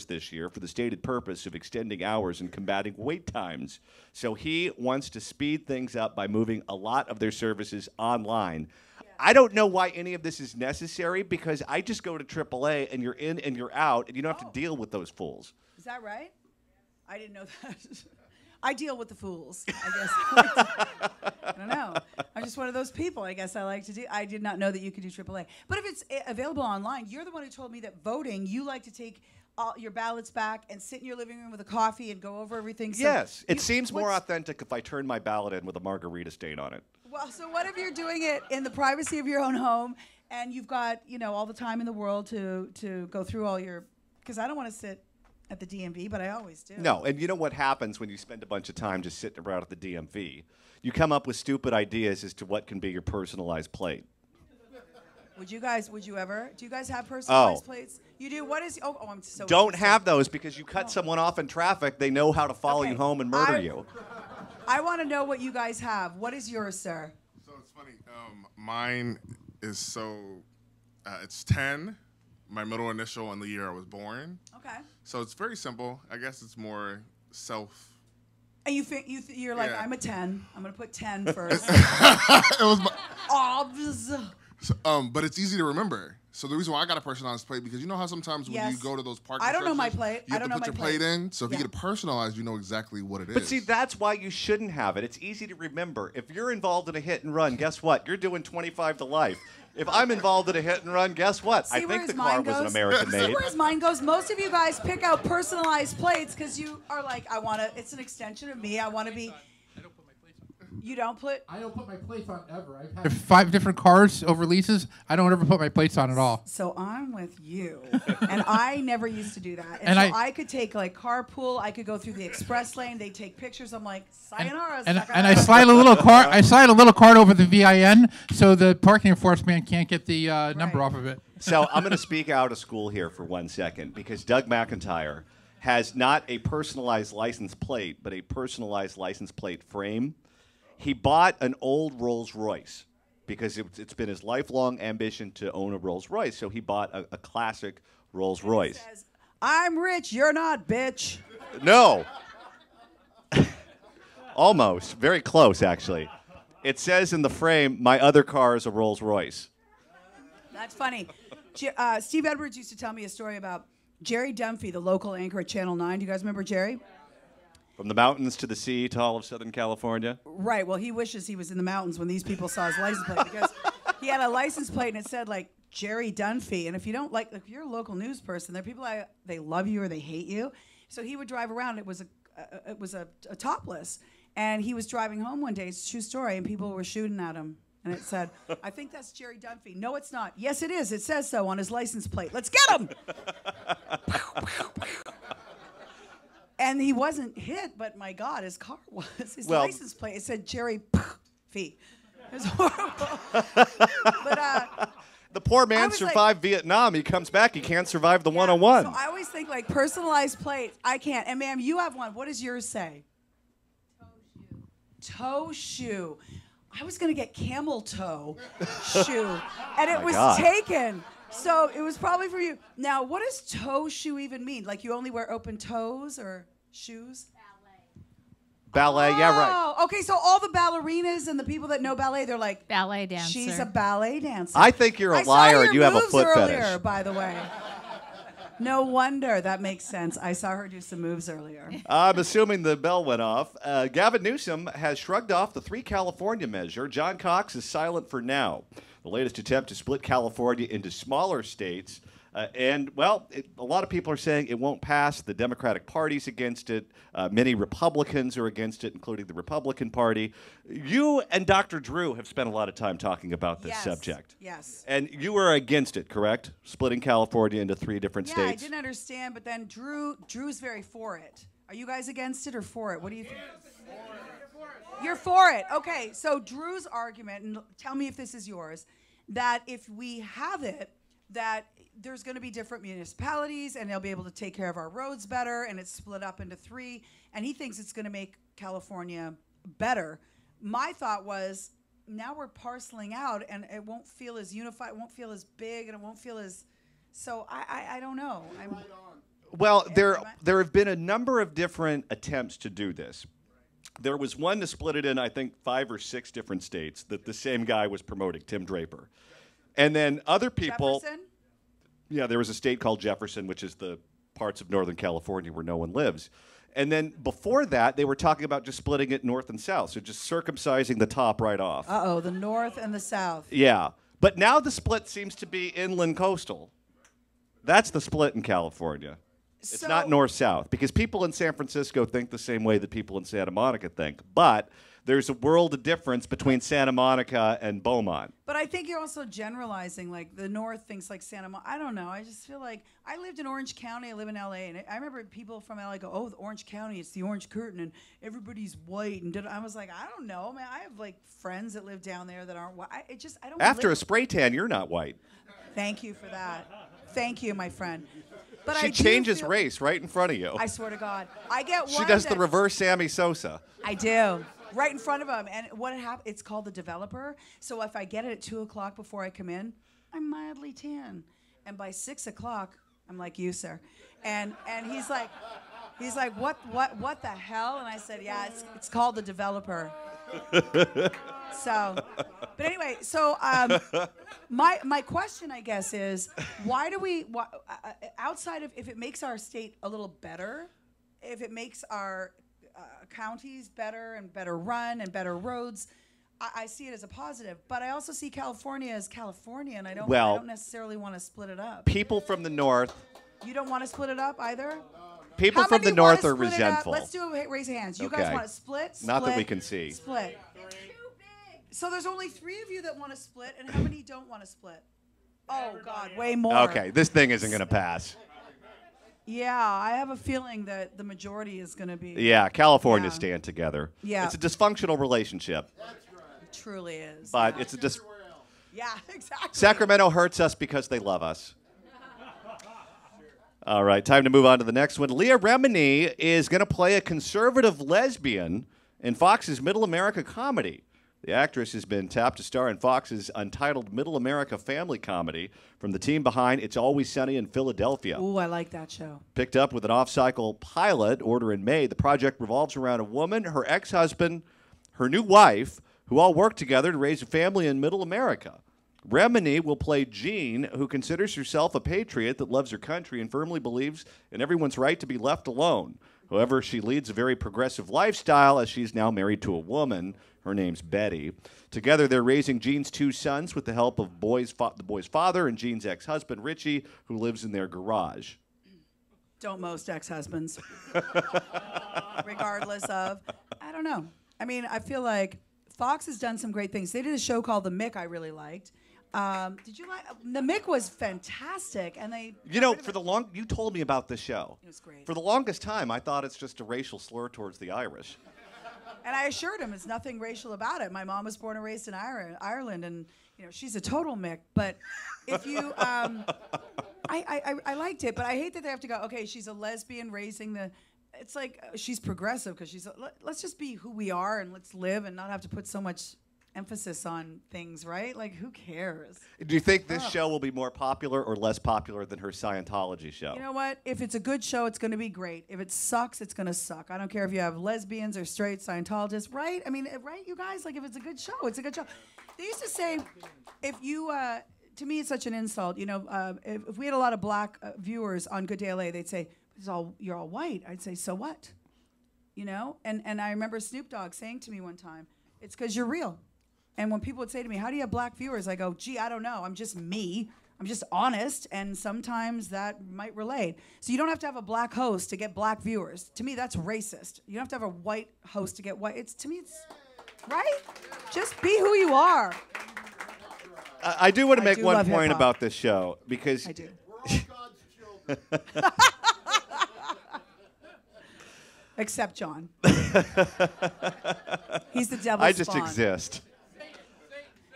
this year for the stated purpose of extending hours and combating wait times. So he wants to speed things up by moving a lot of their services online. I don't know why any of this is necessary because I just go to AAA and you're in and you're out and you don't have to deal with those fools. Is that right? I didn't know that. I deal with the fools, I guess. I don't know. I'm just one of those people, I guess I like to do. I did not know that you could do AAA. But if it's available online, you're the one who told me that voting, you like to take all your ballots back and sit in your living room with a coffee and go over everything. So Yes. It seems more authentic if I turn my ballot in with a margarita stain on it. Well, so what if you're doing it in the privacy of your own home and you've got, all the time in the world to go through all your, because I don't want to sit at the DMV, but I always do. No, and you know what happens when you spend a bunch of time just sitting around at the DMV? You come up with stupid ideas as to what can be your personalized plate. Would you ever? Do you guys have personalized Oh. plates? You do? What is, I'm so Don't interested. have those because you cut someone off in traffic, they know how to follow you Okay. home and murder you. I want to know what you guys have. What is yours, sir? So it's funny. Mine is it's 10, my middle initial, and the year I was born. Okay. So it's very simple. I guess it's more self. And you're like, Yeah. I'm a 10. I'm going to put 10 first. It was my, Obs. So, but it's easy to remember. So the reason why I got a personalized plate, because you know how sometimes when you go to those parking I don't know my structures, plate. you I have don't to know put my your plate. plate in. So if you get it personalized, you know exactly what it is. But see, that's why you shouldn't have it. It's easy to remember. If you're involved in a hit and run, guess what? You're doing 25 to life. If I'm involved in a hit and run, guess what? See I where think the his car mind was an goes? American See made. where his mind goes? Most of you guys pick out personalized plates because you are like, I want to, it's an extension of me. I want to be. You don't put. I don't put my plates on ever. I've had 5 different cars over leases. I don't ever put my plates on at all. So I'm with you, and I never used to do that. And, And so I could take like carpool. I could go through the express lane. They take pictures. I'm like, sayonara. And I slide a little card. I slide a little card over the VIN so the parking enforcement can't get the number off of it. So I'm going to speak out of school here for 1 second because Doug McIntyre has not a personalized license plate, but a personalized license plate frame. He bought an old Rolls Royce because it's been his lifelong ambition to own a Rolls Royce. So he bought a classic Rolls Royce. It says, I'm rich. You're not, bitch. No. Almost. Very close, actually. It says in the frame, my other car is a Rolls Royce. That's funny. Steve Edwards used to tell me a story about Jerry Dunphy, the local anchor at Channel 9. Do you guys remember Jerry? From the mountains to the sea to all of Southern California. Right. Well, he wishes he was in the mountains when these people saw his license plate because he had a license plate and it said like Jerry Dunphy. And if you don't like, if you're a local news person, there are people they love you or they hate you. So he would drive around. It was a topless, and he was driving home one day. It's a true story, and people were shooting at him. And it said, I think that's Jerry Dunphy. No, it's not. Yes, it is. It says so on his license plate. Let's get him. And he wasn't hit, but my God, his car was. His license plate, it said Jerry Fee. It was horrible. But the poor man survived Vietnam. He comes back. He can't survive the 101. So I always think like personalized plates. I can't. And ma'am, you have one. What does yours say? Toe shoe. I was going to get camel toe shoe. And it was taken. So it was probably for you. Now, what does toe shoe even mean? Like you only wear open toes or shoes? Ballet, yeah, right. Oh, okay. So all the ballerinas and the people that know ballet, they're like, ballet dancer. She's a ballet dancer. I think you're a liar and you have a foot earlier, fetish. by the way. No wonder. That makes sense. I saw her do some moves earlier. I'm assuming the bell went off. Gavin Newsom has shrugged off the 3 California measure. John Cox is silent for now. The latest attempt to split California into smaller states. A lot of people are saying it won't pass. The Democratic Party's against it. Many Republicans are against it, including the Republican Party. You and Dr. Drew have spent a lot of time talking about this subject. Yes. And you were against it, correct? Splitting California into 3 different Yeah, states. I didn't understand, but then Drew's very for it. Are you guys against it or for it? What do you think? You're for it. Okay, so Drew's argument, and tell me if this is yours, that if we have it, that there's going to be different municipalities and they'll be able to take care of our roads better, and it's split up into 3, and he thinks it's going to make California better. My thought was, now we're parceling out and it won't feel as unified, it won't feel as big, and it won't feel as, so I don't know. Well, there have been a number of different attempts to do this. There was one to split it in, I think, 5 or 6 different states that the same guy was promoting, Tim Draper. And then other people... Jefferson? Yeah, there was a state called Jefferson, which is the parts of Northern California where no one lives. And then before that, they were talking about just splitting it north and south, so just circumcising the top right off. Uh-oh, the north and the south. Yeah. But now the split seems to be inland coastal. That's the split in California. It's not north-south, because people in San Francisco think the same way that people in Santa Monica think. But there's a world of difference between Santa Monica and Beaumont. But I think you're also generalizing, like the north thinks like Santa Monica. I don't know. I just feel like I lived in Orange County. I live in L.A. And I remember people from L.A. go, oh, the Orange County, it's the Orange Curtain, and everybody's white. And I was like, I don't know, man. I have like friends that live down there that aren't white. I don't. After a spray tan, you're not white. Thank you for that. Thank you, my friend. But she changes race right in front of you. I swear to God. I get one. She does the reverse Sammy Sosa. I do. Right in front of him. And what happened, it's called the developer. So if I get it at 2 o'clock before I come in, I'm mildly tan. And by 6 o'clock, I'm like you, sir. And he's like, what the hell? And I said, yeah, it's called the developer. So, but anyway, so my question, I guess, is why do we, outside of if it makes our state a little better, if it makes our counties better and better run and better roads, I see it as a positive. But I also see California as California, and I don't necessarily want to split it up. People from the north. You don't want to split it up either? People from the north are resentful. Let's do a raise of hands. You guys want to split? Not that we can see. Split. So there's only 3 of you that want to split, and how many don't want to split? Oh, God, way more. Okay, this thing isn't going to pass. Yeah, I have a feeling that the majority is going to be. Yeah, California stand together. Yeah. It's a dysfunctional relationship. It truly is. But it's a Yeah, exactly. Sacramento hurts us because they love us. All right, time to move on to the next one. Leah Remini is going to play a conservative lesbian in Fox's Middle America comedy. The actress has been tapped to star in Fox's untitled Middle America family comedy from the team behind It's Always Sunny in Philadelphia. Ooh, I like that show. Picked up with an off-cycle pilot order in May, the project revolves around a woman, her ex-husband, her new wife, who all work together to raise a family in Middle America. Remini will play Jean, who considers herself a patriot that loves her country and firmly believes in everyone's right to be left alone. However, she leads a very progressive lifestyle as she's now married to a woman. Her name's Betty. Together, they're raising Jean's 2 sons with the help of the boy's father and Jean's ex-husband, Richie, who lives in their garage. Don't most ex-husbands. Regardless of, I don't know. I mean, I feel like Fox has done some great things. They did a show called The Mick I really liked. Did you like The Mick? Was fantastic, and they. You told me about this show. It was great. For the longest time, I thought it's just a racial slur towards the Irish. And I assured him it's nothing racial about it. My mom was born and raised in Ireland, and she's a total Mick. But if you, I liked it, but I hate that they have to go. Okay, she's a lesbian raising the. It's like she's progressive because she's. Let's just be who we are and let's live and not have to put so much emphasis on things, right? Like, who cares? Do you think this show will be more popular or less popular than her Scientology show? You know what? If it's a good show, it's going to be great. If it sucks, it's going to suck. I don't care if you have lesbians or straight Scientologists, right? I mean, right, you guys? Like, if it's a good show, it's a good show. They used to say, if you, to me, it's such an insult. If we had a lot of black viewers on Good Day LA, they'd say, you're all white. I'd say, so what? And I remember Snoop Dogg saying to me one time, it's because you're real. And when people would say to me, how do you have black viewers? I go, gee, I don't know. I'm just me. I'm just honest. And sometimes that might relate. So you don't have to have a black host to get black viewers. To me, that's racist. You don't have to have a white host to get white. To me, it's right? Just be who you are. I do want to make one point about this show because I do. We're all God's children. Except John. He's the devil's I just spawn. exist.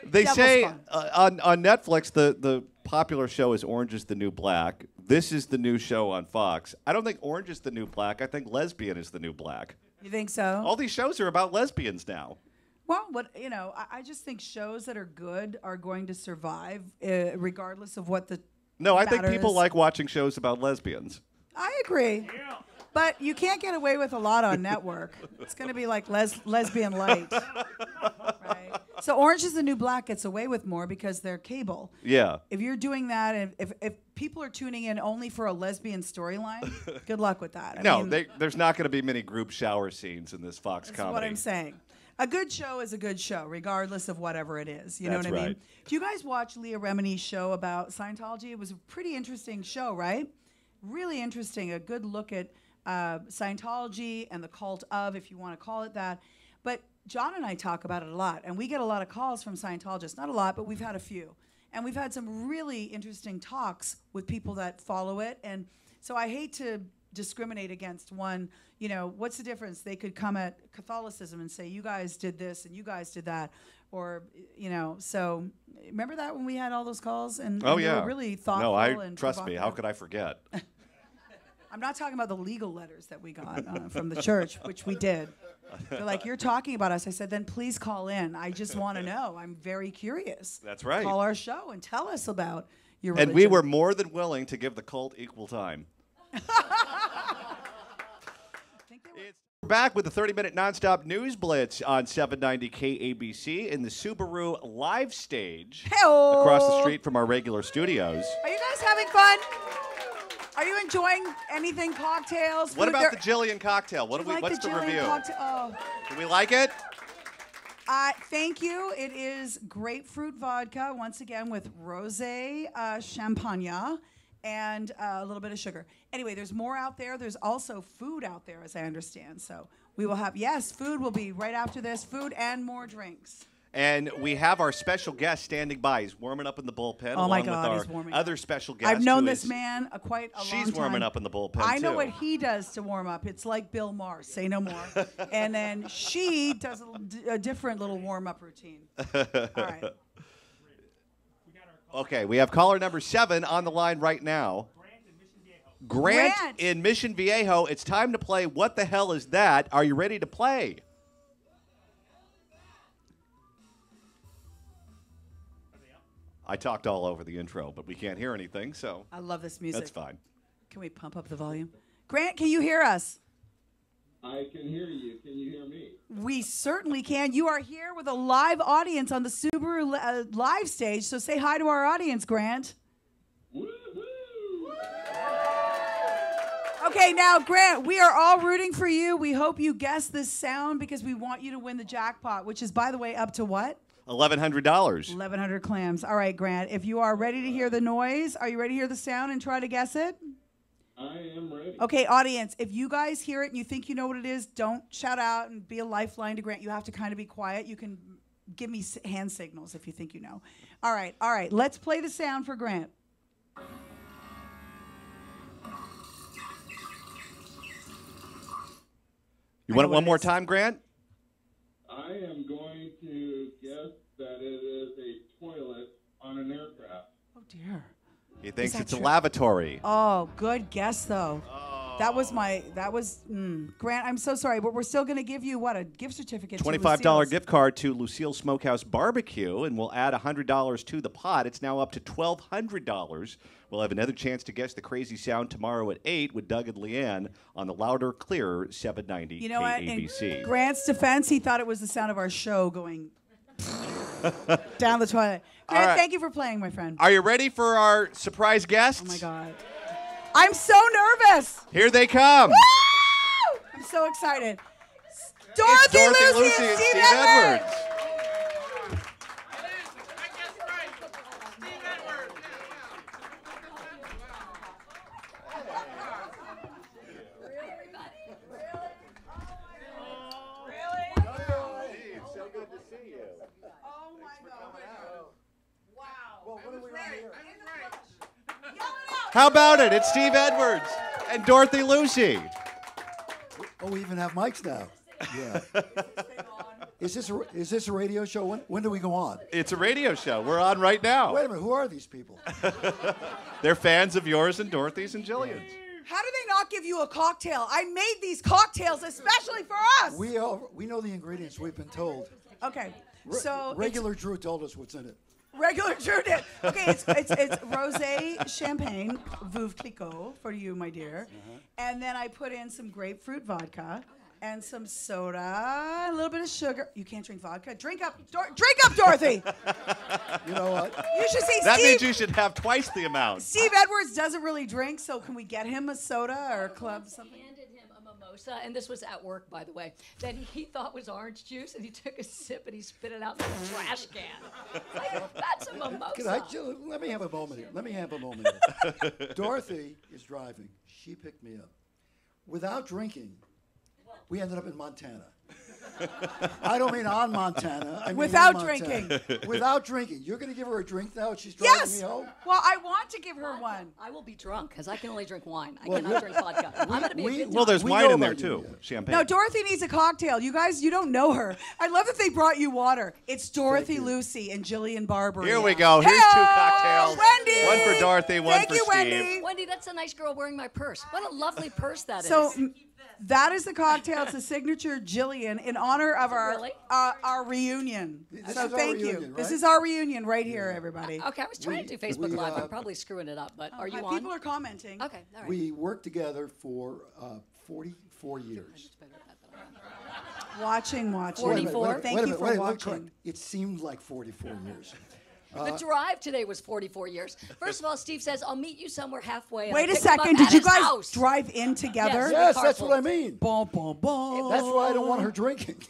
They say on Netflix the popular show is Orange is the New Black. This is the new show on Fox. I don't think Orange is the New Black. I think Lesbian is the New Black. You think so? All these shows are about lesbians now. Well, I just think shows that are good are going to survive regardless of what the No, I think people is. like watching shows about lesbians. I agree. Yeah. But you can't get away with a lot on network. It's going to be like lesbian light. Right? So Orange is the New Black gets away with more because they're cable. Yeah. If you're doing that, and if people are tuning in only for a lesbian storyline, good luck with that. I mean, there's not going to be many group shower scenes in this Fox comedy. That's what I'm saying. A good show is a good show, regardless of whatever it is. You know what I mean? Do you guys watch Leah Remini's show about Scientology? It was a pretty interesting show, right? Really interesting. A good look at Scientology and the cult of, if you want to call it that. But John and I talk about it a lot, and we get a lot of calls from Scientologists. Not a lot, but we've had a few. And we've had some really interesting talks with people that follow it. And so I hate to discriminate against one. What's the difference? They could come at Catholicism and say, you guys did this and you guys did that. Or, so remember that when we had all those calls? And they were really thoughtful. And trust me, how could I forget? I'm not talking about the legal letters that we got from the church, which we did. They're like, you're talking about us. I said, then please call in. I just want to know. I'm very curious. That's right. Call our show and tell us about your religion. And we were more than willing to give the cult equal time. Back with the 30-minute nonstop news blitz on 790 KABC in the Subaru Live Stage Hey-o. across the street from our regular studios. Are you guys having fun? Are you enjoying anything? Cocktails? What food? about the Jillian cocktail? Do you like What's the Jillian review? cocktail? Oh. Do we like it? Thank you. It is grapefruit vodka, once again, with rosé champagne and a little bit of sugar. Anyway, there's more out there. There's also food out there, as I understand. So we will have, yes, food will be right after this, food and more drinks. And we have our special guest standing by. He's warming up in the bullpen Oh my along God, with he's our warming other up. special guest. I've known who this is- man quite a long time. She's warming up in the bullpen, I know too. what he does to warm up. It's like Bill Maher, say no more. And then she does a different little warm-up routine. All right. Okay, we have caller number 7 on the line right now. Grant Grant. in Mission Viejo. It's time to play What the Hell Is That? Are you ready to play? I talked all over the intro, but we can't hear anything, so I love this music. that's fine. Can we pump up the volume? Grant, can you hear us? I can hear you. Can you hear me? We certainly can. You are here with a live audience on the Subaru Live Stage, so say hi to our audience, Grant. Woo-hoo! Okay, now, Grant, we are all rooting for you. We hope you guess this sound because we want you to win the jackpot, which is, by the way, up to what? $1,100. 1,100 clams. All right, Grant, if you are ready to hear the noise, are you ready to hear the sound and try to guess it? I am ready. Okay, audience, if you guys hear it and you think you know what it is, don't shout out and be a lifeline to Grant. You have to kind of be quiet. You can give me hand signals if you think you know. All right. Let's play the sound for Grant. You I want know it one what it more is. time, Grant? I am going to guess that it is a toilet on an aircraft. Oh, dear. He thinks that it's a true? lavatory. Oh, good guess, though. That was Grant, I'm so sorry, but we're still going to give you, what, a gift certificate to $25 Lucille's. gift card to Lucille Smokehouse Barbecue, and we'll add $100 to the pot. It's now up to $1,200. We'll have another chance to guess the crazy sound tomorrow at 8 with Doug and Leanne on the louder, clearer 790 You know what? In KABC. Grant's defense, he thought it was the sound of our show going down the toilet. All Grant, right. thank you for playing, my friend. Are you ready for our surprise guests? Oh, my God. I'm so nervous. Here they come. Woo! I'm so excited. It's Dorothy, Lucy, and and Steve Steve Edwards. Edwards. How about it? It's Steve Edwards and Dorothy Lucey. Oh, we even have mics now. Yeah. Is this a radio show? When do we go on? It's a radio show. We're on right now. Wait a minute. Who are these people? They're fans of yours and Dorothy's and Jillian's. How do they not give you a cocktail? I made these cocktails especially for us. We know the ingredients. We've been told. Okay, so Regular Drew told us what's in it. regular Drew did. Okay, it's rosé champagne, Veuve Clicquot for you, my dear, and then I put in some grapefruit vodka and some soda, a little bit of sugar. You can't drink vodka. Drink up, Dorothy. You know what? You should see That Steve. means you should have twice the amount. Steve Edwards doesn't really drink, so can we get him a soda or a club something? Handed him a mimosa, and this was at work, by the way, that he thought was orange juice, and he took a sip and he spit it out in the trash can. Like, that's a mimosa. Let me have a moment here. Dorothy is driving. She picked me up. Without drinking, we ended up in Montana. I don't mean on Montana. I mean Without in Montana. drinking. Without drinking. You're going to give her a drink now and she's driving Yes. me home? Well, I want to give her one. I will be drunk, because I can only drink wine. I Well, cannot drink vodka. I'm going to be a good Well, time. there's We wine know in there about you, too. yeah. Champagne. No, Dorothy needs a cocktail. You guys, you don't know her. I love that they brought you water. It's Dorothy Lucey and Jillian Barberie. Here we go. Here's Hey-o, 2 cocktails. Wendy! One for Dorothy, one Thank for you, Steve. Wendy. Wendy, that's a nice girl wearing my purse. What a lovely purse that is. So that is the cocktail. It's a signature Jillian in honor of our reunion. This So is our thank you. reunion, This right? is our reunion right here, everybody. Okay, I was trying to do Facebook we, Live. I'm probably screwing it up, but are you on? People are commenting. Okay, all right. We worked together for 44 years. Watching. 44? Thank you for watching. It seemed like 44 years. The drive today was 44 years. First of all, Steve says, I'll meet you somewhere halfway. Wait a second. Did you guys drive in together? Yes, that's what I mean. Bum, bum, bum. That's why I don't want her drinking.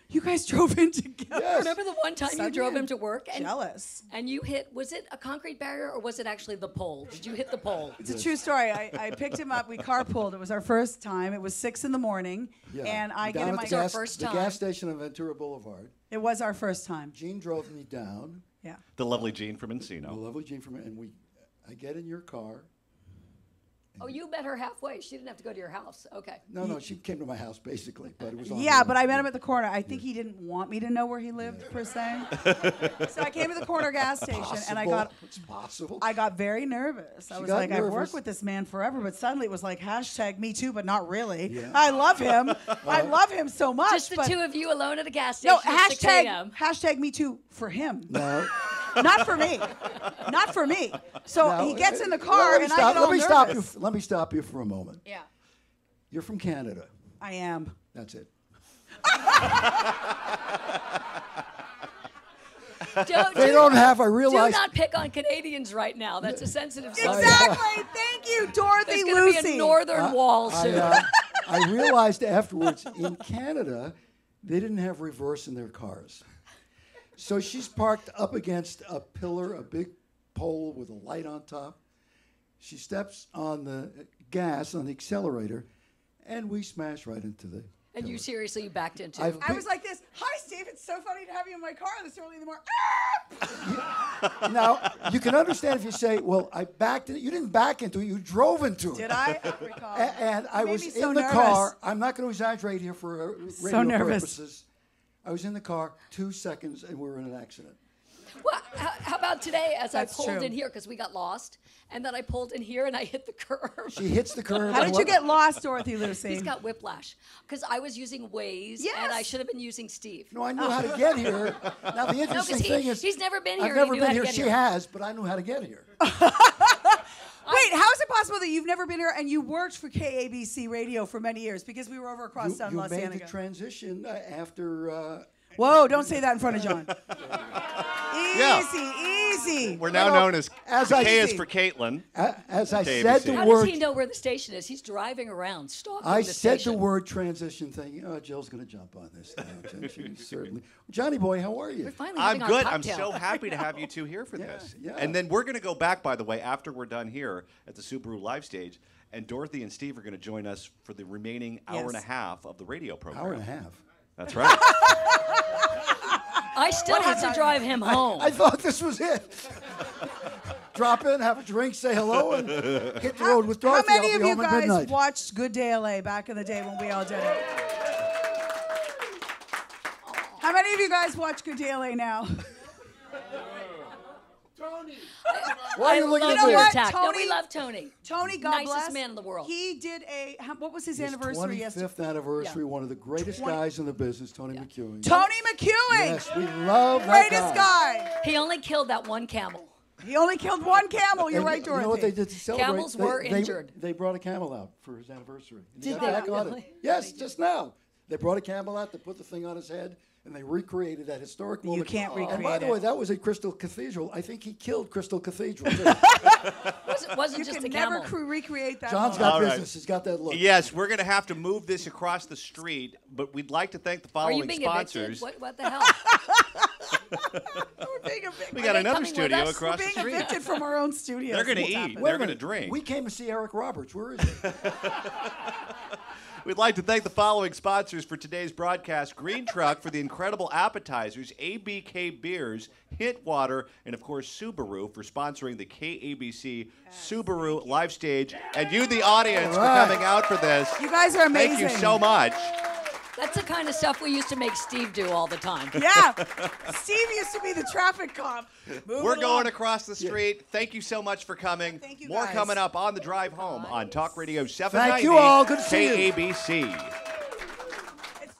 You guys drove in together. Yes. Remember the one time you drove him to work? And, jealous. And you hit, was it a concrete barrier or was it actually the pole? Did you hit the pole? It's a true story. I picked him up. We carpooled. It was our first time. It was 6 in the morning. Yeah. And I get in my the gas station on Ventura Boulevard. It was our first time. Jean drove me down. Yeah. The lovely Jean from Encino. The lovely Jean from, and I get in your car. Oh, you met her halfway. She didn't have to go to your house. Okay. No, she came to my house basically, but it was on but I met him at the corner. I think he didn't want me to know where he lived per se. So I came to the corner gas station and it's possible. I got very nervous. I was like, I've worked with this man forever, but suddenly it was like #me too, but not really. Yeah. I love him. I love him so much. Just the two of you alone at a gas station. No, at 6 a.m. #me too for him. No. Not for me. Not for me. So he gets in the car and I get all nervous. Let me stop you for a moment. Yeah. You're from Canada. I am. That's it. They don't have, I realize. Do not pick on Canadians right now. That's a sensitive subject. Exactly. Thank you, Dorothy. There's going to be a northern wall soon. I realized afterwards, in Canada, they didn't have reverse in their cars. So she's parked up against a pillar, a big pole with a light on top. She steps on the gas, on the accelerator, and we smash right into the And you seriously backed into. I was like this. Hi, Steve. It's so funny to have you in my car this early in the morning. Now, you can understand if you say, well, I backed it. You didn't back into it. You drove into it. Did I? Recall. And I was so in the nervous. car. I'm not going to exaggerate here for radio nervous. purposes. I was in the car 2 seconds, and we were in an accident. Well, how about today as That's I pulled true. in here because we got lost, and then I pulled in here and I hit the curb. She hits the curb. How did you get lost, Dorothy Lucey? He's got whiplash because I was using Waze and I should have been using Steve. No, I knew how to get here. Now, the interesting thing is... he's never been here. I've never and he knew been how here. to get She here. has, but I knew how to get here. Wait, how is it possible that you've never been here and you worked for KABC Radio for many years? Because we were over across town in Los You made Angeles. the transition after... Whoa, don't say that in front of John. Easy. We're now known as K is see. for Caitlin. As I KABC. said the How word... does he know where the station is? He's driving around, stalking I the said station. the word transition thing. Oh, Jill's going to jump on this now. She certainly. Johnny boy, how are you? We're finally I'm having our good. I'm cocktail. so happy to have you two here for this. Yeah. And then we're going to go back, by the way, after we're done here at the Subaru Live Stage. And Dorothy and Steve are going to join us for the remaining hour and a half of the radio program. Hour and a half. That's right. I still have to drive him home. I thought this was it. Drop in, have a drink, say hello, and hit the road with Dorothy. How many I'll of be you home at guys midnight. watched Good Day LA back in the day when we all did it? How many of you guys watch Good Day LA now? Tony. Why are you looking love at me? your attack. Tony- No, we love Tony. Tony, God Nicest bless. man in the world. He did what was his His anniversary 25th yesterday? anniversary, one of the greatest guys in the business, Tony McEwen. Tony McEwen. Yes, we love that Greatest guy. He only killed that one camel. He only killed one camel. You're And right, Dorothy. You know what they did to celebrate? Camels were injured. They brought a camel out for his anniversary. And Did got they back on really? it. Yes, just now. They brought a camel out, they put the thing on his head, and they recreated that historic moment. can't And by recreate the it. way, that was at Crystal Cathedral. I think he killed Crystal Cathedral. too. Wasn't You just can a camel. never recreate that. John's moment. got All right. business. He's got that look. Yes, we're going to have to move this across the street, but we'd like to thank the Are you following being sponsors. evicted? What the hell? We're being evicted. We Are got they another coming with studio us? across We're the being street. evicted from our own studio. They're going to What's eat. happening? Wait They're a going to minute. drink. We came to see Eric Roberts. Where is he? We'd like to thank the following sponsors for today's broadcast: Green Truck for the incredible appetizers, ABK Beers, Hint Water, and of course Subaru for sponsoring the KABC Subaru Live Stage, and you, the audience, for coming out for this. You guys are amazing. Thank you so much. That's the kind of stuff we used to make Steve do all the time. Yeah. Steve used to be the traffic cop. We're going across the street. Thank you so much for coming. Thank you, More guys. coming up on the drive home on Talk Radio 790. Thank you all. Good to see you. KABC.